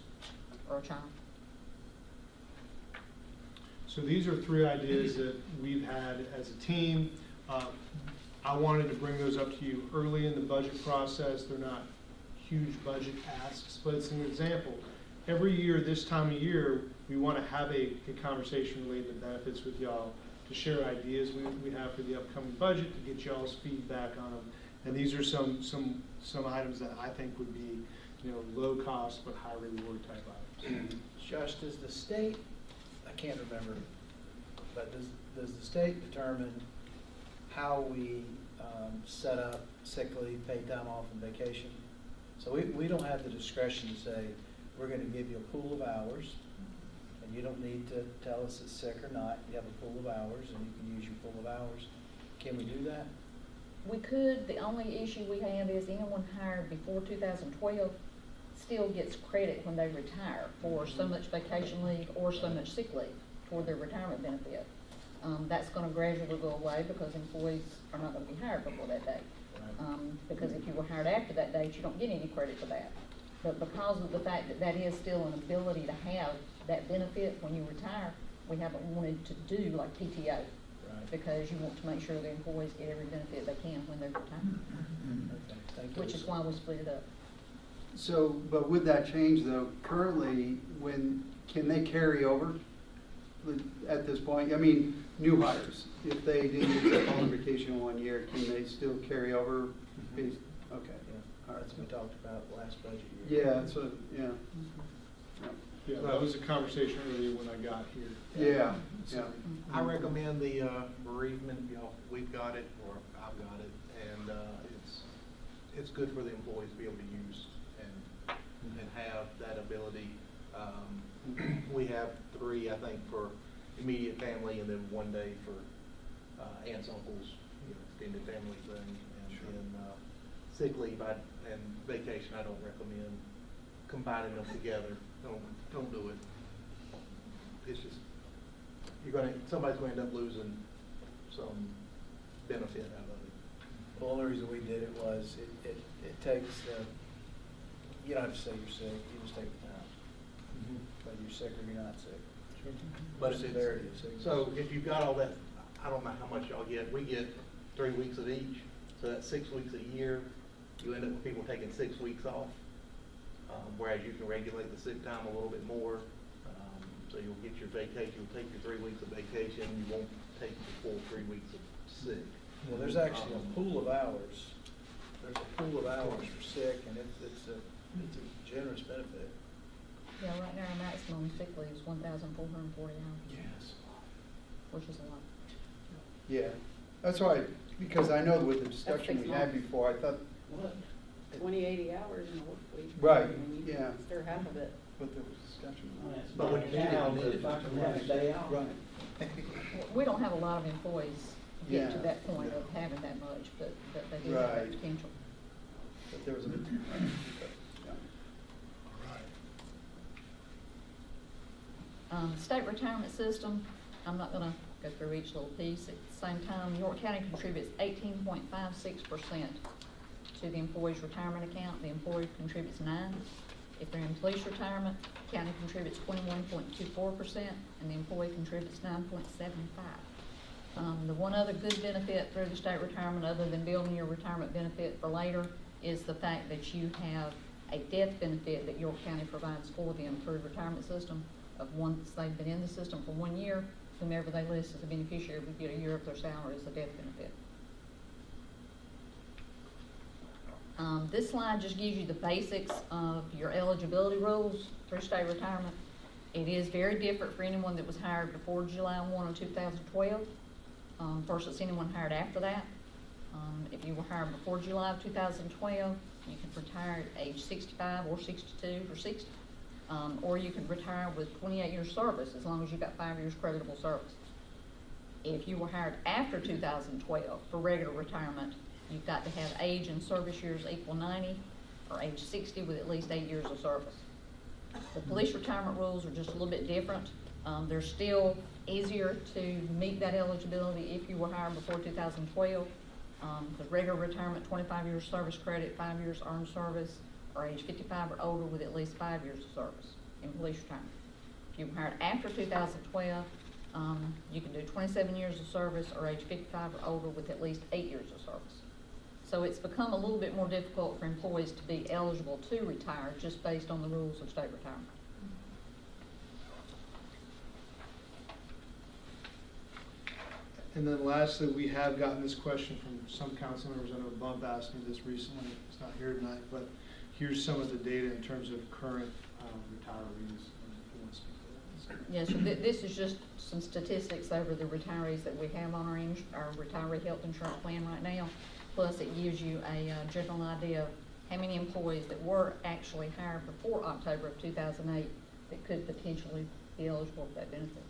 [SPEAKER 19] or a child.
[SPEAKER 13] So these are 3 ideas that we've had as a team. I wanted to bring those up to you early in the budget process. They're not huge budget asks, but it's an example. every year, this time of year, we want to have a conversation related to benefits with y'all, to share ideas we have for the upcoming budget, to get y'all's feedback on them. And these are some items that I think would be, low cost but high reward type items.
[SPEAKER 15] Josh, does the state, I can't remember, but does the state determine how we set up sick leave, paid time off, and vacation? So we don't have the discretion to say, we're going to give you a pool of hours, and you don't need to tell us it's sick or not. You have a pool of hours, and you can use your pool of hours. Can we do that?
[SPEAKER 19] We could. The only issue we have is anyone hired before 2012 still gets credit when they retire for so much vacation leave or so much sick leave toward their retirement benefit. That's going to gradually go away because employees are not going to be hired before that date. Because if you were hired after that date, you don't get any credit for that. But because of the fact that that is still an ability to have that benefit when you retire, we haven't wanted to do like PTO. Because you want to make sure the employees get every benefit they can when they retire.
[SPEAKER 15] Okay, thank you.
[SPEAKER 19] Which is why we split it up.
[SPEAKER 17] So, but with that change though, currently, can they carry over at this point? I mean, new hires, if they didn't take all the vacation in 1 year, can they still carry over? Okay.
[SPEAKER 15] All right, that's what we talked about last budget year.
[SPEAKER 17] Yeah, that's what, yeah.
[SPEAKER 13] Yeah, that was a conversation earlier when I got here.
[SPEAKER 17] Yeah, yeah.
[SPEAKER 12] I recommend the bereavement, we've got it, or I've got it, and it's good for the employees to be able to use and have that ability. We have 3, I think, for immediate family, and then 1 day for aunts, uncles, extended family thing, and then sick leave and vacation. I don't recommend combining them together. Don't do it. It's just, somebody's going to end up losing some benefit out of it.
[SPEAKER 15] The only reason we did it was it takes you don't have to say you're sick, you just take the time. Whether you're sick or you're not sick.
[SPEAKER 12] But
[SPEAKER 15] The severity of sickness.
[SPEAKER 12] so if you've got all that, I don't know how much y'all get. We get 3 weeks of each, so that's 6 weeks a year. You end up with people taking 6 weeks off. Whereas you can regulate the sick time a little bit more. So you'll get your vacation, you'll take your 3 weeks of vacation, you won't take the full 3 weeks of sick.
[SPEAKER 15] Well, there's actually a pool of hours. There's a pool of hours for sick, and it's a generous benefit.
[SPEAKER 19] Yeah, right now our maximum sick leave is 1,440 hours.
[SPEAKER 15] Yes.
[SPEAKER 19] Which is a lot.
[SPEAKER 17] Yeah, that's why, because I know with the discussion we had before, I thought,
[SPEAKER 14] 80 hours in a work week.
[SPEAKER 17] Right,
[SPEAKER 14] I mean, you
[SPEAKER 17] yeah.
[SPEAKER 14] They're half of it.
[SPEAKER 15] But there was discussion.
[SPEAKER 12] But when you need it,
[SPEAKER 17] right.
[SPEAKER 19] We don't have a lot of employees get to
[SPEAKER 17] Yeah.
[SPEAKER 19] that point of having that much, but they do have that
[SPEAKER 17] Right.
[SPEAKER 19] potential.
[SPEAKER 15] But there was a.
[SPEAKER 19] State retirement system, I'm not gonna go through each little piece. At the same time, York County contributes 18.56% to the employee's retirement account. The employee contributes 9%. If they're in police retirement, the county contributes 21.24%, and the employee contributes 9.75%. The one other good benefit through the state retirement, other than building your retirement benefit for later, is the fact that you have a death benefit that York County provides for them through the retirement system. Of once they've been in the system for 1 year, whomever they list as a beneficiary would get a year of their salary as a death benefit. This slide just gives you the basics of your eligibility rules through state retirement. It is very different for anyone that was hired before July 1 of 2012 versus anyone hired after that. If you were hired before July of 2012, you can retire at age 65 or 62 or 60. Or you can retire with 28 years service as long as you've got 5 years creditable service. If you were hired after 2012 for regular retirement, you've got to have age and service years equal 90 or age 60 with at least 8 years of service. The police retirement rules are just a little bit different. They're still easier to meet that eligibility if you were hired before 2012. Because regular retirement, 25 years service credit, 5 years earned service, or age 55 or older with at least 5 years of service in police retirement. If you were hired after 2012, you can do 27 years of service or age 55 or older with at least 8 years of service. So it's become a little bit more difficult for employees to be eligible to retire just based on the rules of state retirement.
[SPEAKER 13] And then lastly, we have gotten this question from some council members. I know Bump asked me this recently. It's not here tonight, but here's some of the data in terms of current retirees. If you want to speak to that.
[SPEAKER 19] Yes, this is just some statistics over the retirees that we have on our retiree health insurance plan right now. Plus, it gives you a general idea of how many employees that were actually hired before October of 2008 that could potentially be eligible for that benefit.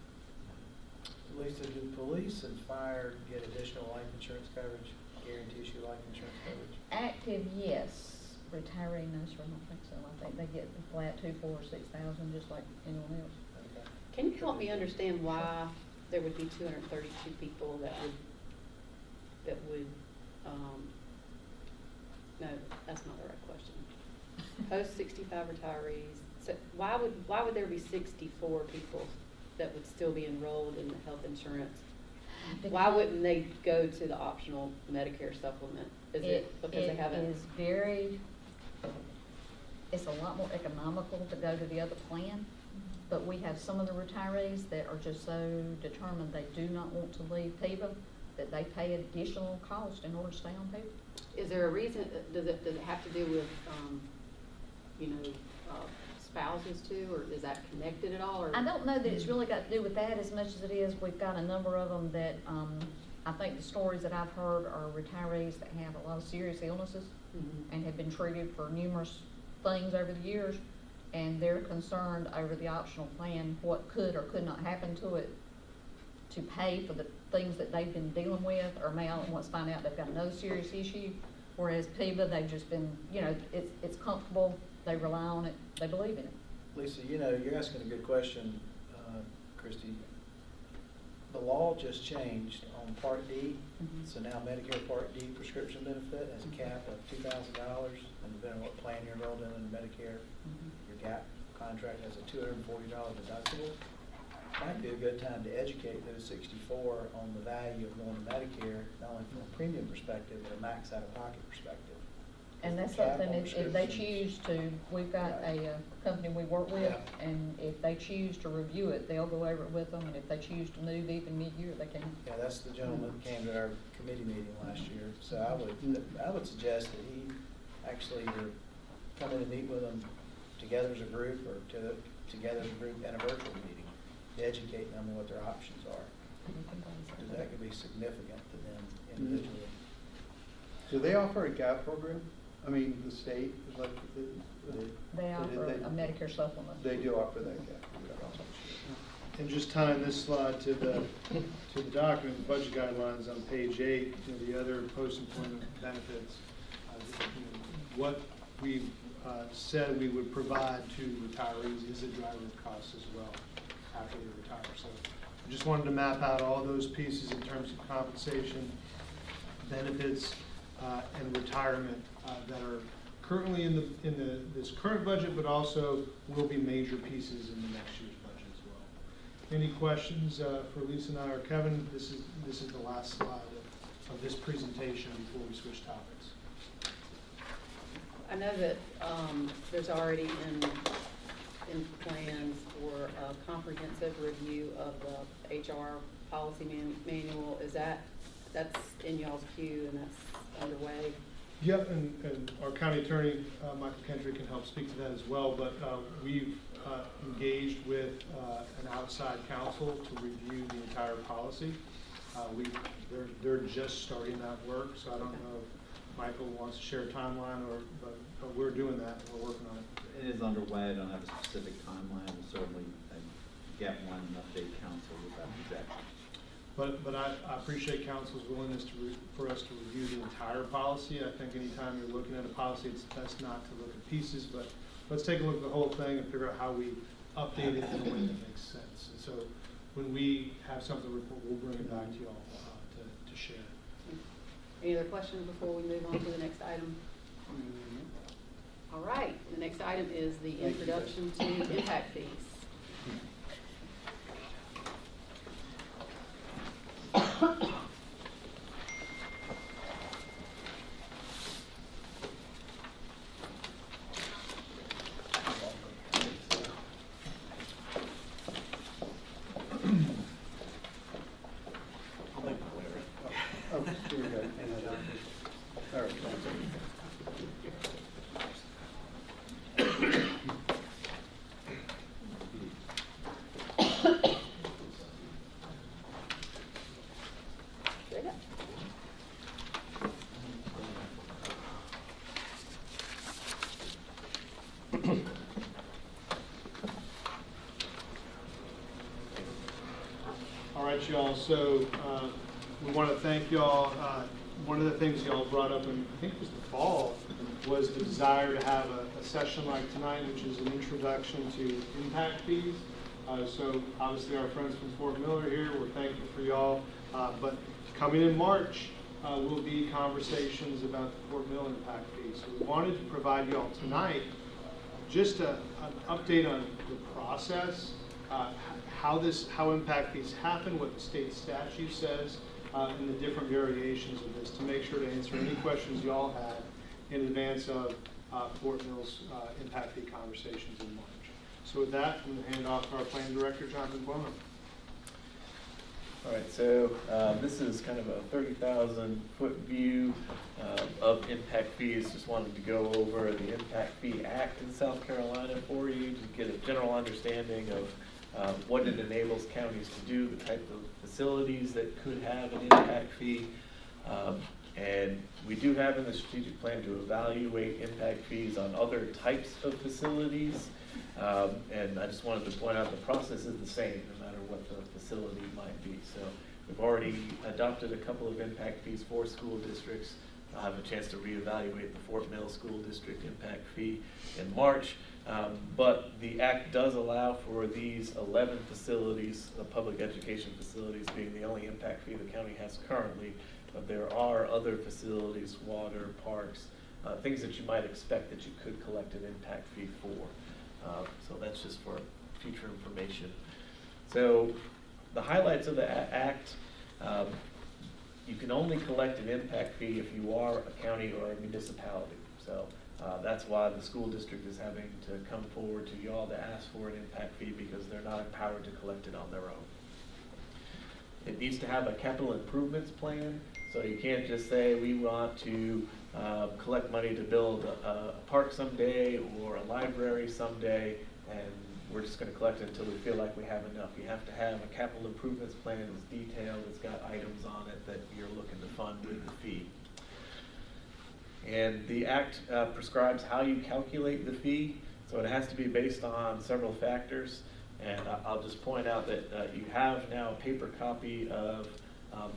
[SPEAKER 15] Lisa, do police and fire get additional life insurance coverage, guarantee issue life insurance coverage?
[SPEAKER 19] Active, yes. Retiree, no, sir, I don't think so. I think they get the flat 2, 4, 6,000, just like anyone else.
[SPEAKER 15] Okay.
[SPEAKER 14] Can you help me understand why there would be 232 people that would, no, that's not the right question. Post 65 retirees, so why would there be 64 people that would still be enrolled in the health insurance? Why wouldn't they go to the optional Medicare supplement? Is it because they haven't?
[SPEAKER 19] It's a lot more economical to go to the other plan, but we have some of the retirees that are just so determined they do not want to leave PEBA that they pay additional cost in order to stay on PEBA.
[SPEAKER 14] Is there a reason, does it have to do with, spouses too, or is that connected at all? Or?
[SPEAKER 19] I don't know that it's really got to do with that as much as it is, we've got a number of them that, I think the stories that I've heard are retirees that have a lot of serious illnesses and have been treated for numerous things over the years, and they're concerned over the optional plan, what could or could not happen to it to pay for the things that they've been dealing with, or may all at once find out they've got another serious issue. Whereas PEBA, they've just been, it's comfortable, they rely on it, they believe in it.
[SPEAKER 15] Lisa, you're asking a good question, Christie. The law just changed on Part D, so now Medicare Part D prescription benefit has a cap of $2,000, and depending on what plan you're enrolled in Medicare, your GAP contract has a $240 deductible. Might be a good time to educate those 64 on the value of going to Medicare, not only from a premium perspective, but a max out-of-pocket perspective.
[SPEAKER 19] And that's something, if they choose to, we've got a company we work with, and if they choose to review it, they'll go over it with them, and if they choose to move even mid-year, they can.
[SPEAKER 15] Yeah, that's the gentleman that came to our committee meeting last year, so I would suggest that he actually either come in and meet with them together as a group, or together as a group at a virtual meeting, to educate them on what their options are. Because that could be significant to them individually.
[SPEAKER 17] Do they offer a GAP program? I mean, the state, like,
[SPEAKER 19] They offer a Medicare supplement.
[SPEAKER 17] They do offer that GAP.
[SPEAKER 13] And just tying this slide to the document, the budget guidelines on page 8, the other post-employment benefits, what we've said we would provide to retirees is a driver of costs as well after they retire. So I just wanted to map out all those pieces in terms of compensation, benefits, and retirement that are currently in this current budget, but also will be major pieces in the next year's budget as well. Any questions for Lisa and I or Kevin? This is the last slide of this presentation before we switch topics.
[SPEAKER 14] I know that there's already in plans for a comprehensive review of the HR policy manual. That's in y'all's queue and that's underway?
[SPEAKER 13] Yep, and our county attorney, Michael Kendry, can help speak to that as well, but we've engaged with an outside counsel to review the entire policy. They're just starting that work, so I don't know if Michael wants to share a timeline, but we're doing that, and we're working on it.
[SPEAKER 20] It is underway. I don't have a specific timeline. We'll certainly get one and update council with that projection.
[SPEAKER 13] But I appreciate council's willingness for us to review the entire policy. I think anytime you're looking at a policy, it's best not to look at pieces, but let's take a look at the whole thing and figure out how we update it in a way that makes sense. And so when we have something to report, we'll bring it back to you all to share.
[SPEAKER 14] Any other questions before we move on to the next item? All right, the next item is the introduction to impact fees.
[SPEAKER 13] All right, y'all, so we want to thank y'all. One of the things y'all brought up, in I think it was the fall, was the desire to have a session like tonight, which is an introduction to impact fees. So obviously our friends from Fort Mill are here. We're thankful for y'all. But coming in March will be conversations about the Fort Mill impact fees. So we wanted to provide y'all tonight just an update on the process, how impact fees happen, what the state statute says, and the different variations of this, to make sure to answer any questions y'all had in advance of Fort Mill's impact fee conversations in March. So with that, I'm going to hand off to our plan director, Jonathan Buono.
[SPEAKER 2] All right, so this is kind of a 30,000-foot view of impact fees. Just wanted to go over the Impact Fee Act in South Carolina for you to get a general understanding of what it enables counties to do, the type of facilities that could have an impact fee. And we do have in the strategic plan to evaluate impact fees on other types of facilities. And I just wanted to point out the process is the same, no matter what the facility might be. So we've already adopted a couple of impact fees for school districts. I'll have a chance to reevaluate the Fort Mill School District impact fee in March. But the Act does allow for these 11 facilities, the public education facilities being the only impact fee the county has currently. But there are other facilities, water, parks, things that you might expect that you could collect an impact fee for. So that's just for future information. So the highlights of the Act, you can only collect an impact fee if you are a county or a municipality. So that's why the school district is having to come forward to y'all to ask for an impact fee, because they're not empowered to collect it on their own. It needs to have a capital improvements plan. So you can't just say we want to collect money to build a park someday or a library someday, and we're just going to collect it until we feel like we have enough. You have to have a capital improvements plan that's detailed, it's got items on it that you're looking to fund with the fee. And the Act prescribes how you calculate the fee, so it has to be based on several factors. And I'll just point out that you have now a paper copy of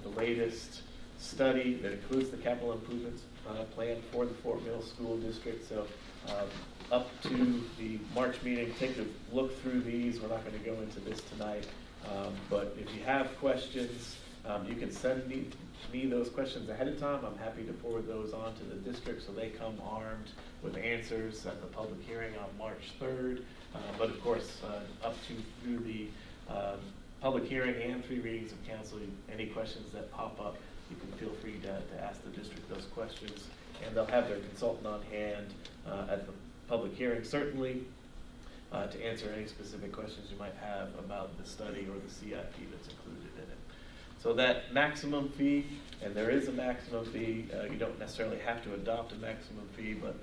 [SPEAKER 2] the latest study that includes the capital improvements plan for the Fort Mill School District. So up to the March meeting, take a look through these. We're not going to go into this tonight. But if you have questions, you can send me those questions ahead of time. I'm happy to forward those on to the district so they come armed with answers at the public hearing on March 3rd. But of course, up to through the public hearing and 3 readings of council, any questions that pop up, you can feel free to ask the district those questions. And they'll have their consultant on hand at the public hearing, certainly, to answer any specific questions you might have about the study or the CIP that's included in it. So that maximum fee, and there is a maximum fee, you don't necessarily have to adopt a maximum fee, but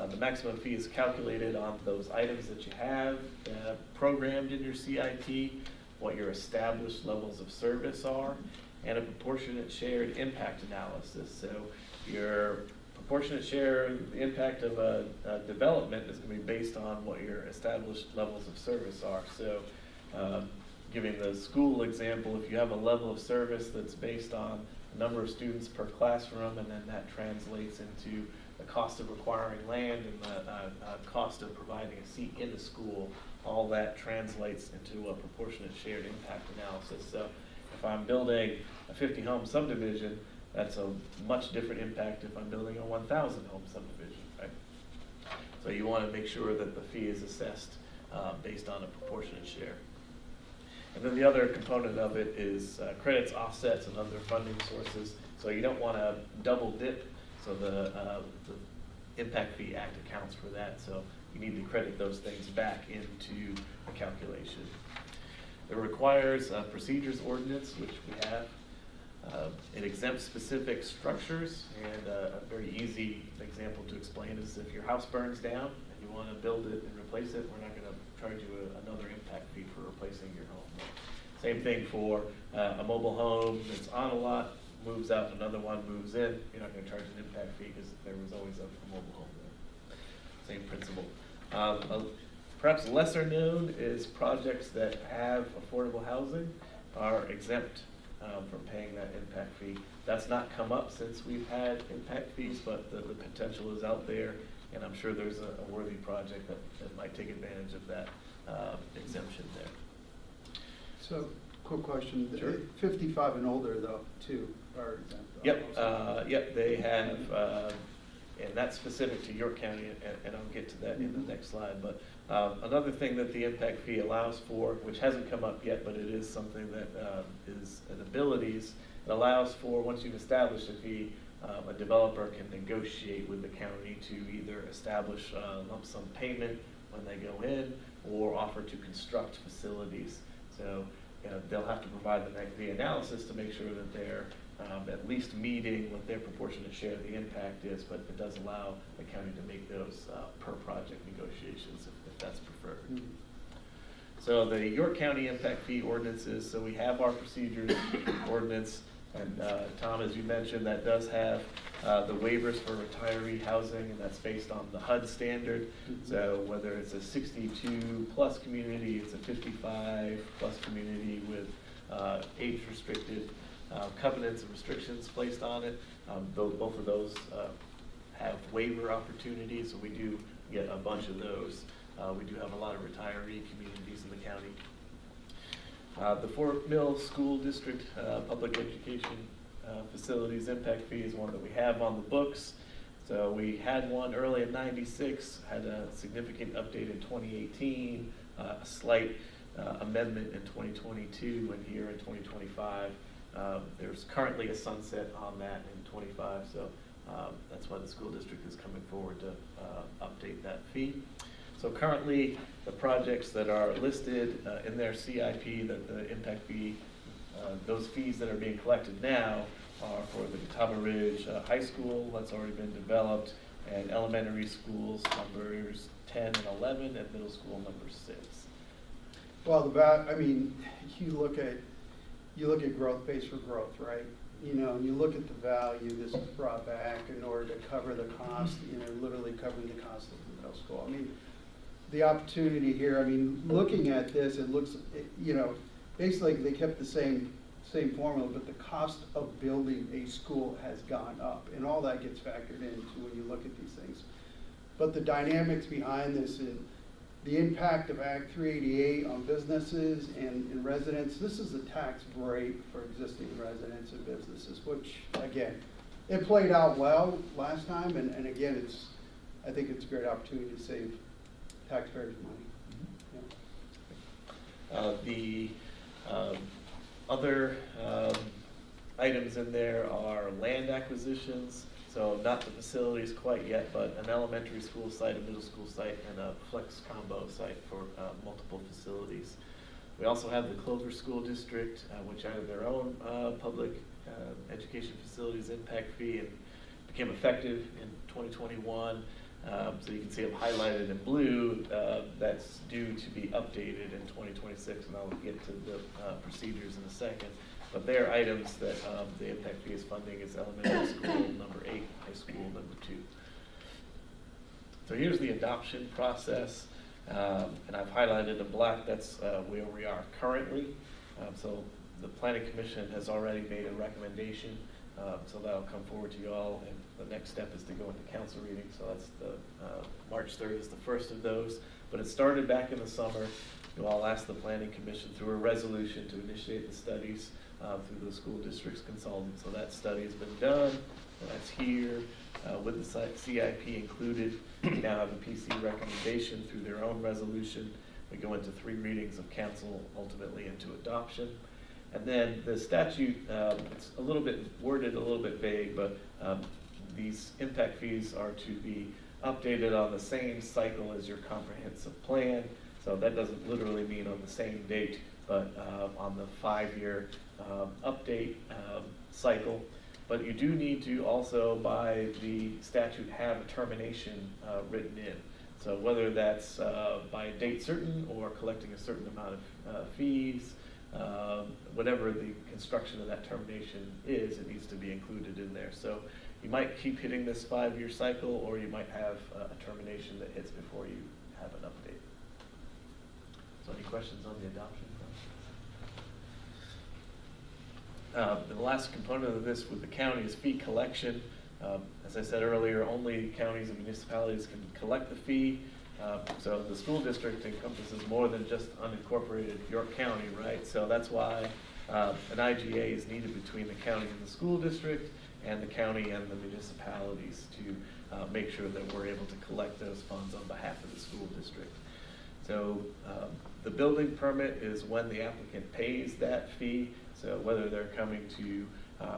[SPEAKER 2] the maximum fee is calculated on those items that you have programmed in your CIP, what your established levels of service are, and a proportionate shared impact analysis. So your proportionate share impact of a development is going to be based on what your established levels of service are. So giving the school example, if you have a level of service that's based on the number of students per classroom, and then that translates into the cost of acquiring land and the cost of providing a seat in the school, all that translates into a proportionate shared impact analysis. So if I'm building a 50-home subdivision, that's a much different impact if I'm building a 1,000-home subdivision, right? So you want to make sure that the fee is assessed based on a proportionate share. And then the other component of it is credits, offsets, and other funding sources. So you don't want to double dip. So the Impact Fee Act accounts for that. So you need to credit those things back into the calculation. It requires a procedures ordinance, which we have. It exempts specific structures, and a very easy example to explain is if your house burns down and you want to build it and replace it, we're not going to charge you another impact fee for replacing your home. Same thing for a mobile home that's on a lot, moves out, another one moves in, you're not going to charge an impact fee because there was always a mobile home there. Same principle. Perhaps lesser known is projects that have affordable housing are exempt from paying that impact fee. That's not come up since we've had impact fees, but the potential is out there, and I'm sure there's a worthy project that might take advantage of that exemption there.
[SPEAKER 17] So, quick question.
[SPEAKER 2] Sure.
[SPEAKER 17] 55 and older though, too, are exempt.
[SPEAKER 2] Yep, they have, and that's specific to York County, and I'll get to that in the next slide. But another thing that the impact fee allows for, which hasn't come up yet, but it is something that is an abilities, it allows for, once you've established a fee, a developer can negotiate with the county to either establish a lump sum payment when they go in, or offer to construct facilities. So they'll have to provide the analysis to make sure that they're at least meeting what their proportionate share of the impact is, but it does allow the county to make those per project negotiations if that's preferred. So the York County impact fee ordinances, so we have our procedures ordinance, and Tom, as you mentioned, that does have the waivers for retiree housing, and that's based on the HUD standard. So whether it's a 62 plus community, it's a 55 plus community with age restricted covenants and restrictions placed on it, both of those have waiver opportunities, so we do get a bunch of those. We do have a lot of retiree communities in the county. The Fort Mill School District Public Education Facilities Impact Fee is one that we have on the books. So we had one early in '96, had a significant update in 2018, a slight amendment in 2022, and here in 2025. There's currently a sunset on that in 25, so that's why the school district is coming forward to update that fee. So currently, the projects that are listed in their CIP, that the impact fee, those fees that are being collected now are for the Catawba Ridge High School, that's already been developed, and elementary schools numbers 10 and 11, and middle school number 6.
[SPEAKER 17] Well, you look at growth pays for growth, right? And you look at the value this is brought back in order to cover the cost, literally covering the cost of the middle school. The opportunity here, looking at this, it looks, basically they kept the same formula, but the cost of building a school has gone up, and all that gets factored into when you look at these things. But the dynamics behind this is the impact of Act 388 on businesses and residents. This is a tax break for existing residents and businesses, which, again, it played out well last time, and again, I think it's a great opportunity to save taxpayers money.
[SPEAKER 2] The other items in there are land acquisitions, so not the facilities quite yet, but an elementary school site, a middle school site, and a flex combo site for multiple facilities. We also have the Clover School District, which added their own public education facilities impact fee and became effective in 2021. So you can see I'm highlighted in blue. That's due to be updated in 2026, and I'll get to the procedures in a second. But there are items that the impact fee is funding is elementary school number 8, high school number 2. So here's the adoption process, and I've highlighted in black, that's where we are currently. So the Planning Commission has already made a recommendation, so that'll come forward to you all, and the next step is to go into council reading, so that's the March 3rd is the first of those. But it started back in the summer. You all asked the Planning Commission through a resolution to initiate the studies through the school district's consultant. So that study has been done, and that's here with the CIP included. We now have a PC recommendation through their own resolution. We go into 3 readings of council, ultimately into adoption. And then the statute, it's a little bit worded a little bit vague, but these impact fees are to be updated on the same cycle as your comprehensive plan. So that doesn't literally mean on the same date, but on the 5-year update cycle. But you do need to also, by the statute, have a termination written in. So whether that's by a date certain or collecting a certain amount of fees, whatever the construction of that termination is, it needs to be included in there. So you might keep hitting this 5-year cycle, or you might have a termination that hits before you have questions on the adoption front? The last component of this with the county is fee collection. As I said earlier, only counties and municipalities can collect the fee. So the school district encompasses more than just unincorporated York County, right? So that's why an IGA is needed between the county and the school district and the county and the municipalities to make sure that we're able to collect those funds on behalf of the school district. So the building permit is when the applicant pays that fee. So whether they're coming to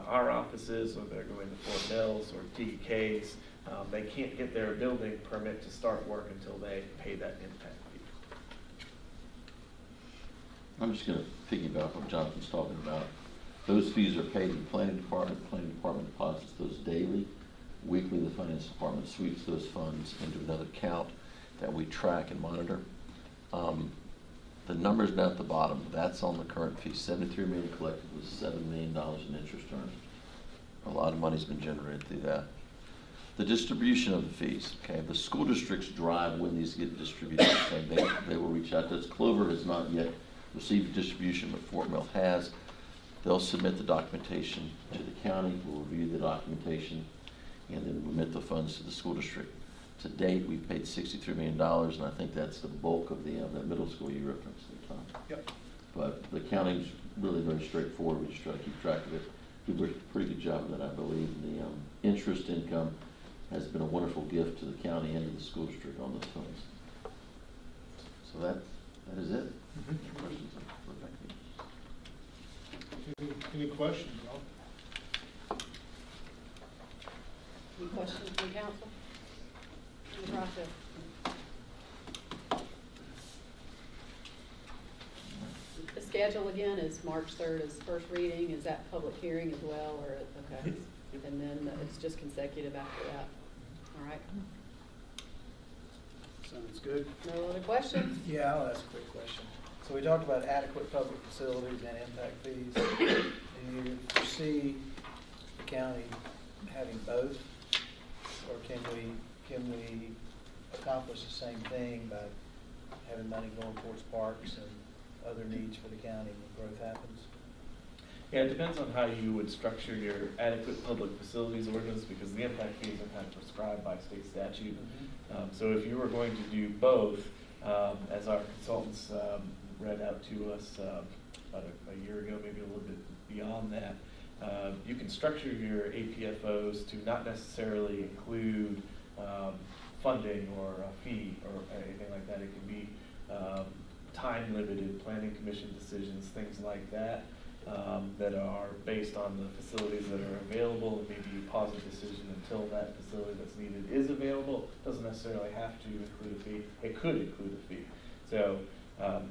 [SPEAKER 2] our offices or they're going to Fort Mills or DK's, they can't get their building permit to start work until they pay that impact fee.
[SPEAKER 16] I'm just going to piggyback what Jonathan's talking about. Those fees are paid to the planning department. The planning department deposits those daily. Weekly, the finance department sweeps those funds into another account that we track and monitor. The numbers down at the bottom, that's on the current fee. $73 million collected with $7 million in interest earned. A lot of money's been generated through that. The distribution of the fees, okay? The school districts drive when these get distributed. Okay? They will reach out to us. Clover has not yet received distribution, but Fort Mill has. They'll submit the documentation to the county. We'll review the documentation and then remit the funds to the school district. To date, we've paid $63 million, and I think that's the bulk of the middle school you referenced at the time.
[SPEAKER 15] Yep.
[SPEAKER 16] But the county's really very straightforward. We just try to keep track of it. We do a pretty good job of that, I believe. The interest income has been a wonderful gift to the county and to the school district on those funds. So that is it. Questions?
[SPEAKER 13] Any questions?
[SPEAKER 14] Any questions from council? In the process? The schedule again is March 3rd is first reading. Is that public hearing as well, or, okay? And then it's just consecutive after that. All right.
[SPEAKER 15] Sounds good.
[SPEAKER 14] No other questions?
[SPEAKER 15] Yeah, I'll ask a quick question. So we talked about adequate public facilities and impact fees. Do you foresee the county having both? Or can we accomplish the same thing by having money going towards parks and other needs for the county when growth happens?
[SPEAKER 2] Yeah, it depends on how you would structure your adequate public facilities ordinance, because the impact fees are kind of prescribed by state statute. So if you were going to do both, as our consultants read out to us about a year ago, maybe a little bit beyond that, you can structure your APFOs to not necessarily include funding or a fee or anything like that. It can be time-limited planning commission decisions, things like that, that are based on the facilities that are available. Maybe you pause a decision until that facility that's needed is available. Doesn't necessarily have to include a fee. It could include a fee. So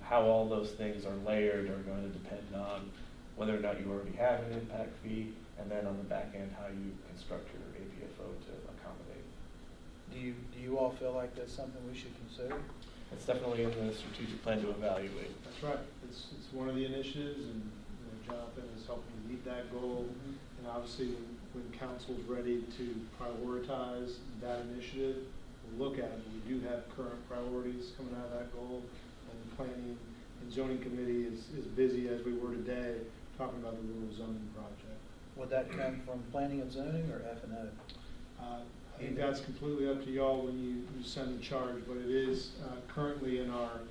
[SPEAKER 2] how all those things are layered are going to depend on whether or not you already have an impact fee, and then on the back end, how you construct your APFO to accommodate.
[SPEAKER 15] Do you all feel like that's something we should consider?
[SPEAKER 2] It's definitely in the strategic plan to evaluate.
[SPEAKER 13] That's right. It's one of the initiatives, and Jonathan is helping lead that goal. And obviously, when council's ready to prioritize that initiative, we'll look at it. We do have current priorities coming out of that goal, and the planning and zoning committee is busy as we were today talking about the rural zoning project.
[SPEAKER 15] Would that come from planning and zoning or F&O?
[SPEAKER 13] I think that's completely up to y'all when you send the charge, but it is currently in our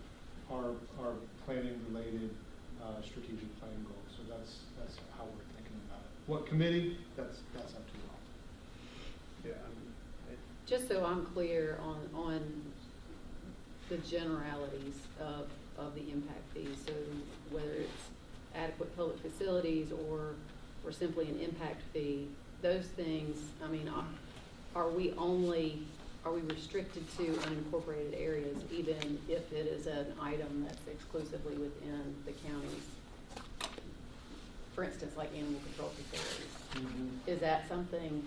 [SPEAKER 13] planning related strategic plan goals. So that's how we're thinking about it. What committee? That's up to y'all.
[SPEAKER 15] Yeah.
[SPEAKER 14] Just so I'm clear on the generalities of the impact fees, so whether it's adequate public facilities or simply an impact fee, those things, I mean, are we restricted to unincorporated areas, even if it is an item that's exclusively within the counties? For instance, like animal control facilities.
[SPEAKER 15] Mm-hmm.
[SPEAKER 14] Is that something,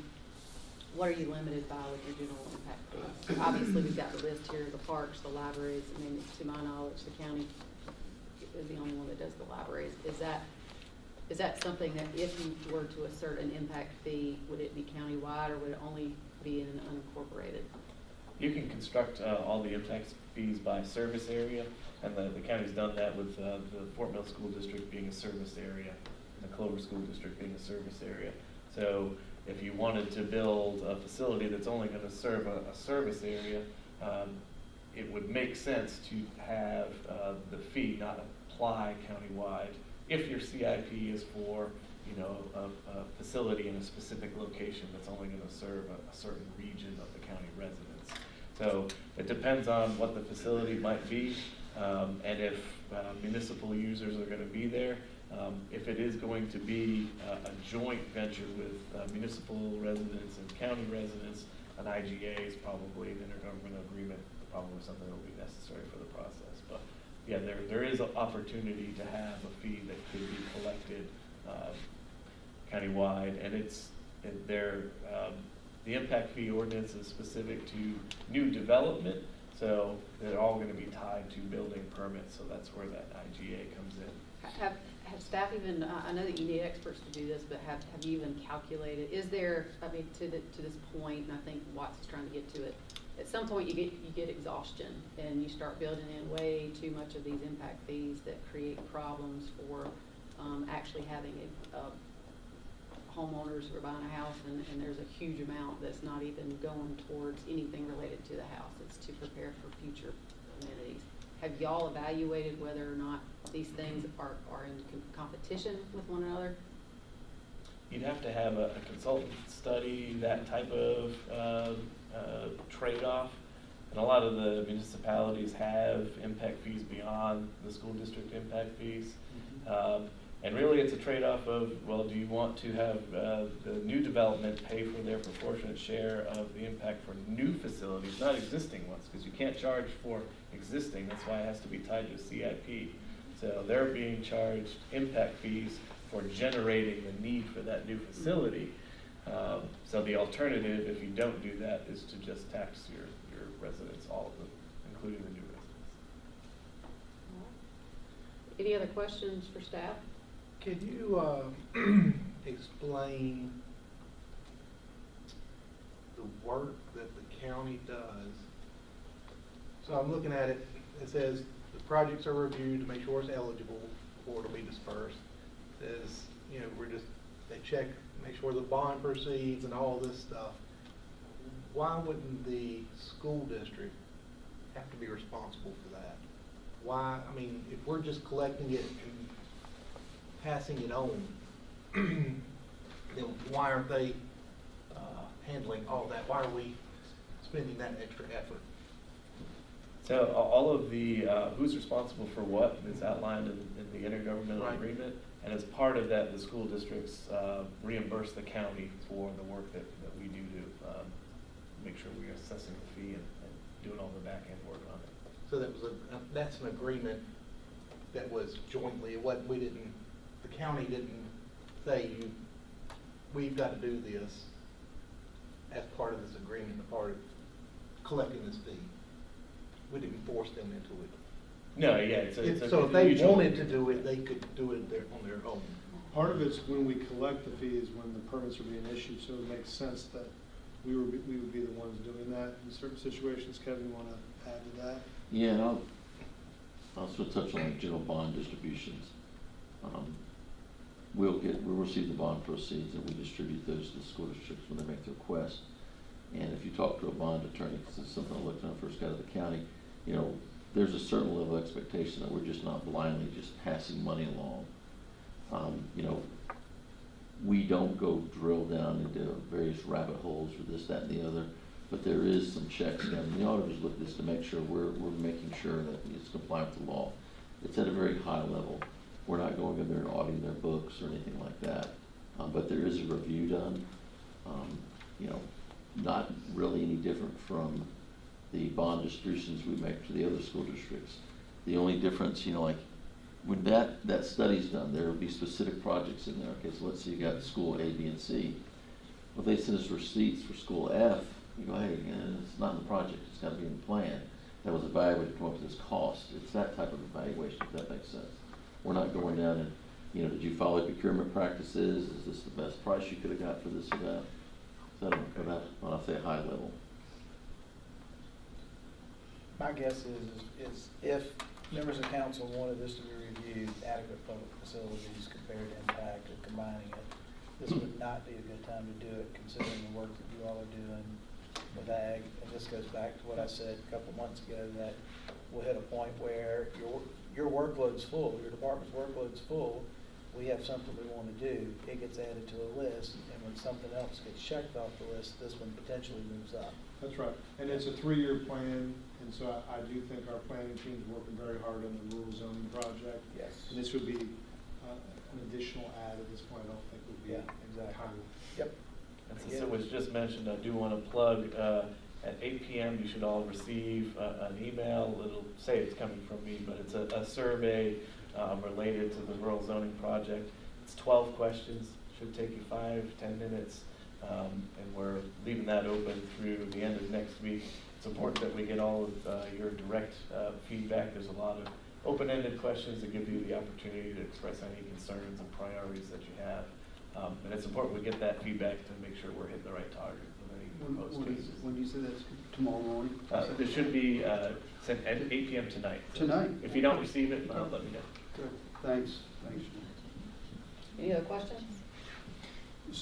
[SPEAKER 14] what are you limited by with your general impact fees? Obviously, we've got the list here, the parks, the libraries. I mean, to my knowledge, the county is the only one that does the libraries. Is that something that if you were to assert an impact fee, would it be countywide or would it only be in an unincorporated?
[SPEAKER 2] You can construct all the impact fees by service area, and the county's done that with the Fort Mill School District being a service area, and the Clover School District being a service area. So if you wanted to build a facility that's only going to serve a service area, it would make sense to have the fee not apply countywide if your CIP is for, you know, a facility in a specific location that's only going to serve a certain region of the county residents. So it depends on what the facility might be, and if municipal users are going to be there. If it is going to be a joint venture with municipal residents and county residents, an IGA is probably an intergovernmental agreement, probably something that will be necessary for the process. But yeah, there is an opportunity to have a fee that could be collected countywide, and the impact fee ordinance is specific to new development, so they're all going to be tied to building permits, so that's where that IGA comes in.
[SPEAKER 14] Have staff even, I know that you need experts to do this, but have you even calculated, is there, I mean, to this point, and I think Watts is trying to get to it, at some point you get exhaustion and you start building in way too much of these impact fees that create problems for actually having homeowners who are buying a house and there's a huge amount that's not even going towards anything related to the house. It's to prepare for future amenities. Have y'all evaluated whether or not these things are in competition with one another?
[SPEAKER 2] You'd have to have a consultant study that type of trade-off. And a lot of the municipalities have impact fees beyond the school district impact fees. And really it's a trade-off of, well, do you want to have the new development pay for their proportionate share of the impact for new facilities, not existing ones, because you can't charge for existing. That's why it has to be tied to a CIP. So they're being charged impact fees for generating the need for that new facility. So the alternative, if you don't do that, is to just tax your residents, all of them, including the new residents.
[SPEAKER 14] Any other questions for staff?
[SPEAKER 12] Can you explain the work that the county does? So I'm looking at it, it says the projects are reviewed to make sure it's eligible before it'll be dispersed. It says, you know, they check, make sure the bond proceeds and all this stuff. Why wouldn't the school district have to be responsible for that? Why, I mean, if we're just collecting it and passing it on, then why aren't they handling all that? Why are we spending that extra effort?
[SPEAKER 2] So all of the who's responsible for what is outlined in the intergovernmental agreement, and as part of that, the school districts reimburse the county for the work that we do to make sure we're assessing the fee and doing all the back end work on it.
[SPEAKER 12] So that's an agreement that was jointly, the county didn't say we've got to do this as part of this agreement, a part of collecting this fee. We didn't force them into it.
[SPEAKER 2] No, yeah.
[SPEAKER 12] So if they wanted to do it, they could do it on their own.
[SPEAKER 13] Part of it's when we collect the fees, when the permits are being issued, so it makes sense that we would be the ones doing that in certain situations. Kevin, you want to add to that?
[SPEAKER 16] Yeah, and I'll also touch on general bond distributions. We'll receive the bond proceeds and we distribute those to the school districts when they make the request. And if you talk to a bond attorney, because it's something I looked at when I first got to the county, you know, there's a certain level of expectation that we're just not blindly just passing money along. You know, we don't go drill down into various rabbit holes or this, that, and the other, but there is some checks done. And the auditors look at this to make sure we're making sure that it's compliant with the law. It's at a very high level. We're not going in there and auditing their books or anything like that, but there is a review done. You know, not really any different from the bond distributions we make to the other school districts. The only difference, you know, like when that study's done, there will be specific projects in there. Okay, so let's say you got school A, B, and C. Well, they send us receipts for school F. You go, hey, it's not in the project. It's got to be in the plan. That was evaluated to come up with this cost. It's that type of evaluation, if that makes sense. We're not going down and, you know, did you follow procurement practices? Is this the best price you could have got for this or that? So that when I say high level.
[SPEAKER 15] My guess is if members of council wanted this to be reviewed, adequate public facilities compared to impact and combining it, this would not be a good time to do it considering the work that you all are doing with ag. And this goes back to what I said a couple months ago, that we'll hit a point where your workload's full, your department's workload's full. We have something we want to do, it gets added to a list, and when something else gets checked off the list, this one potentially moves up.
[SPEAKER 13] That's right, and it's a 3-year plan, and so I do think our planning team's working very hard on the rural zoning project.
[SPEAKER 15] Yes.
[SPEAKER 13] And this would be an additional add at this point, I don't think would be.
[SPEAKER 15] Yeah, exactly.
[SPEAKER 13] timely.
[SPEAKER 15] Yep.
[SPEAKER 2] And since it was just mentioned, I do want to plug, at 8 p.m. you should all receive an email. It'll say it's coming from me, but it's a survey related to the rural zoning project. It's 12 questions, should take you 5-10 minutes, and we're leaving that open through the end of next week. It's important that we get all of your direct feedback. There's a lot of open-ended questions that give you the opportunity to express any concerns and priorities that you have. And it's important we get that feedback to make sure we're hitting the right target with any proposed changes.
[SPEAKER 17] When do you say that's tomorrow morning?
[SPEAKER 2] It should be sent at 8 p.m. tonight.
[SPEAKER 17] Tonight?
[SPEAKER 2] If you don't receive it, let me know.
[SPEAKER 17] Good, thanks.
[SPEAKER 14] Any other questions?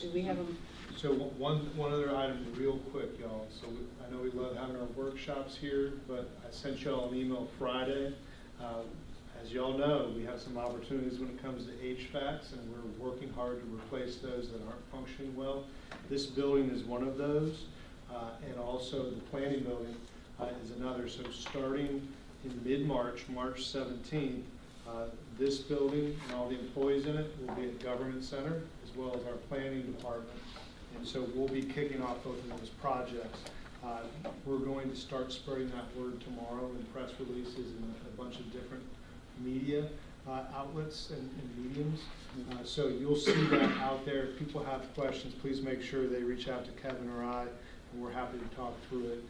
[SPEAKER 14] Do we have them?
[SPEAKER 13] So one other item real quick, y'all. So I know we love having our workshops here, but I sent y'all an email Friday. As y'all know, we have some opportunities when it comes to HVACs, and we're working hard to replace those that aren't functioning well. This building is one of those, and also the planning building is another. So starting in mid-March, March 17th, this building and all the employees in it will be at Government Center, as well as our planning department. And so we'll be kicking off both of those projects. We're going to start spreading that word tomorrow in press releases and a bunch of different media outlets and mediums. So you'll see that out there. If people have questions, please make sure they reach out to Kevin or I, and we're happy to talk through it.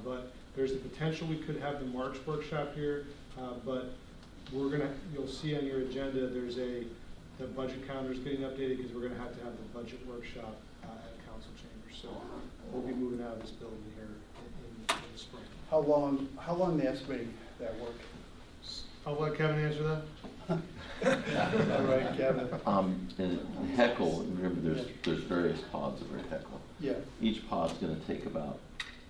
[SPEAKER 13] But there's the potential we could have the March workshop here, but you'll see on your agenda, the budget calendar is getting updated because we're going to have the budget workshop at council chambers. So we'll be moving out of this building here in the spring.
[SPEAKER 17] How long they estimating that work?
[SPEAKER 13] I'll let Kevin answer that.
[SPEAKER 17] All right, Kevin.
[SPEAKER 16] In Heckle, remember there's various pods that are at Heckle.
[SPEAKER 17] Yeah.
[SPEAKER 16] Each pod's going to take about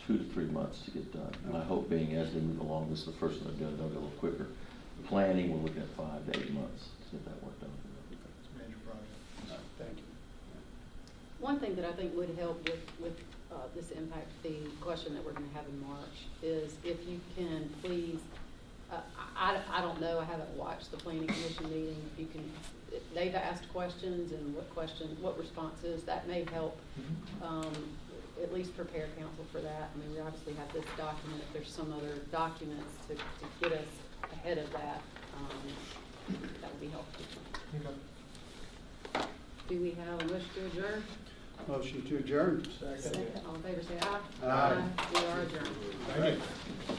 [SPEAKER 16] 2 to 3 months to get done. My hope being as they move along, this is the first one they're doing, they'll go a little quicker. Planning, we're looking at 5 to 8 months to get that work done.
[SPEAKER 13] It's a major project.
[SPEAKER 17] Thank you.
[SPEAKER 14] One thing that I think would help with this impact fee question that we're going to have in March is if you can please, I don't know, I haven't watched the planning commission meeting. If you can, they've asked questions and what responses, that may help at least prepare council for that. I mean, we obviously have this document. If there's some other documents to get us ahead of that, that would be helpful.
[SPEAKER 13] Okay.
[SPEAKER 14] Do we have a wish to adjourn?
[SPEAKER 17] Motion to adjourn.
[SPEAKER 14] Second. All in favor say aye.
[SPEAKER 17] Aye.
[SPEAKER 14] We are adjourned.
[SPEAKER 13] Thank you.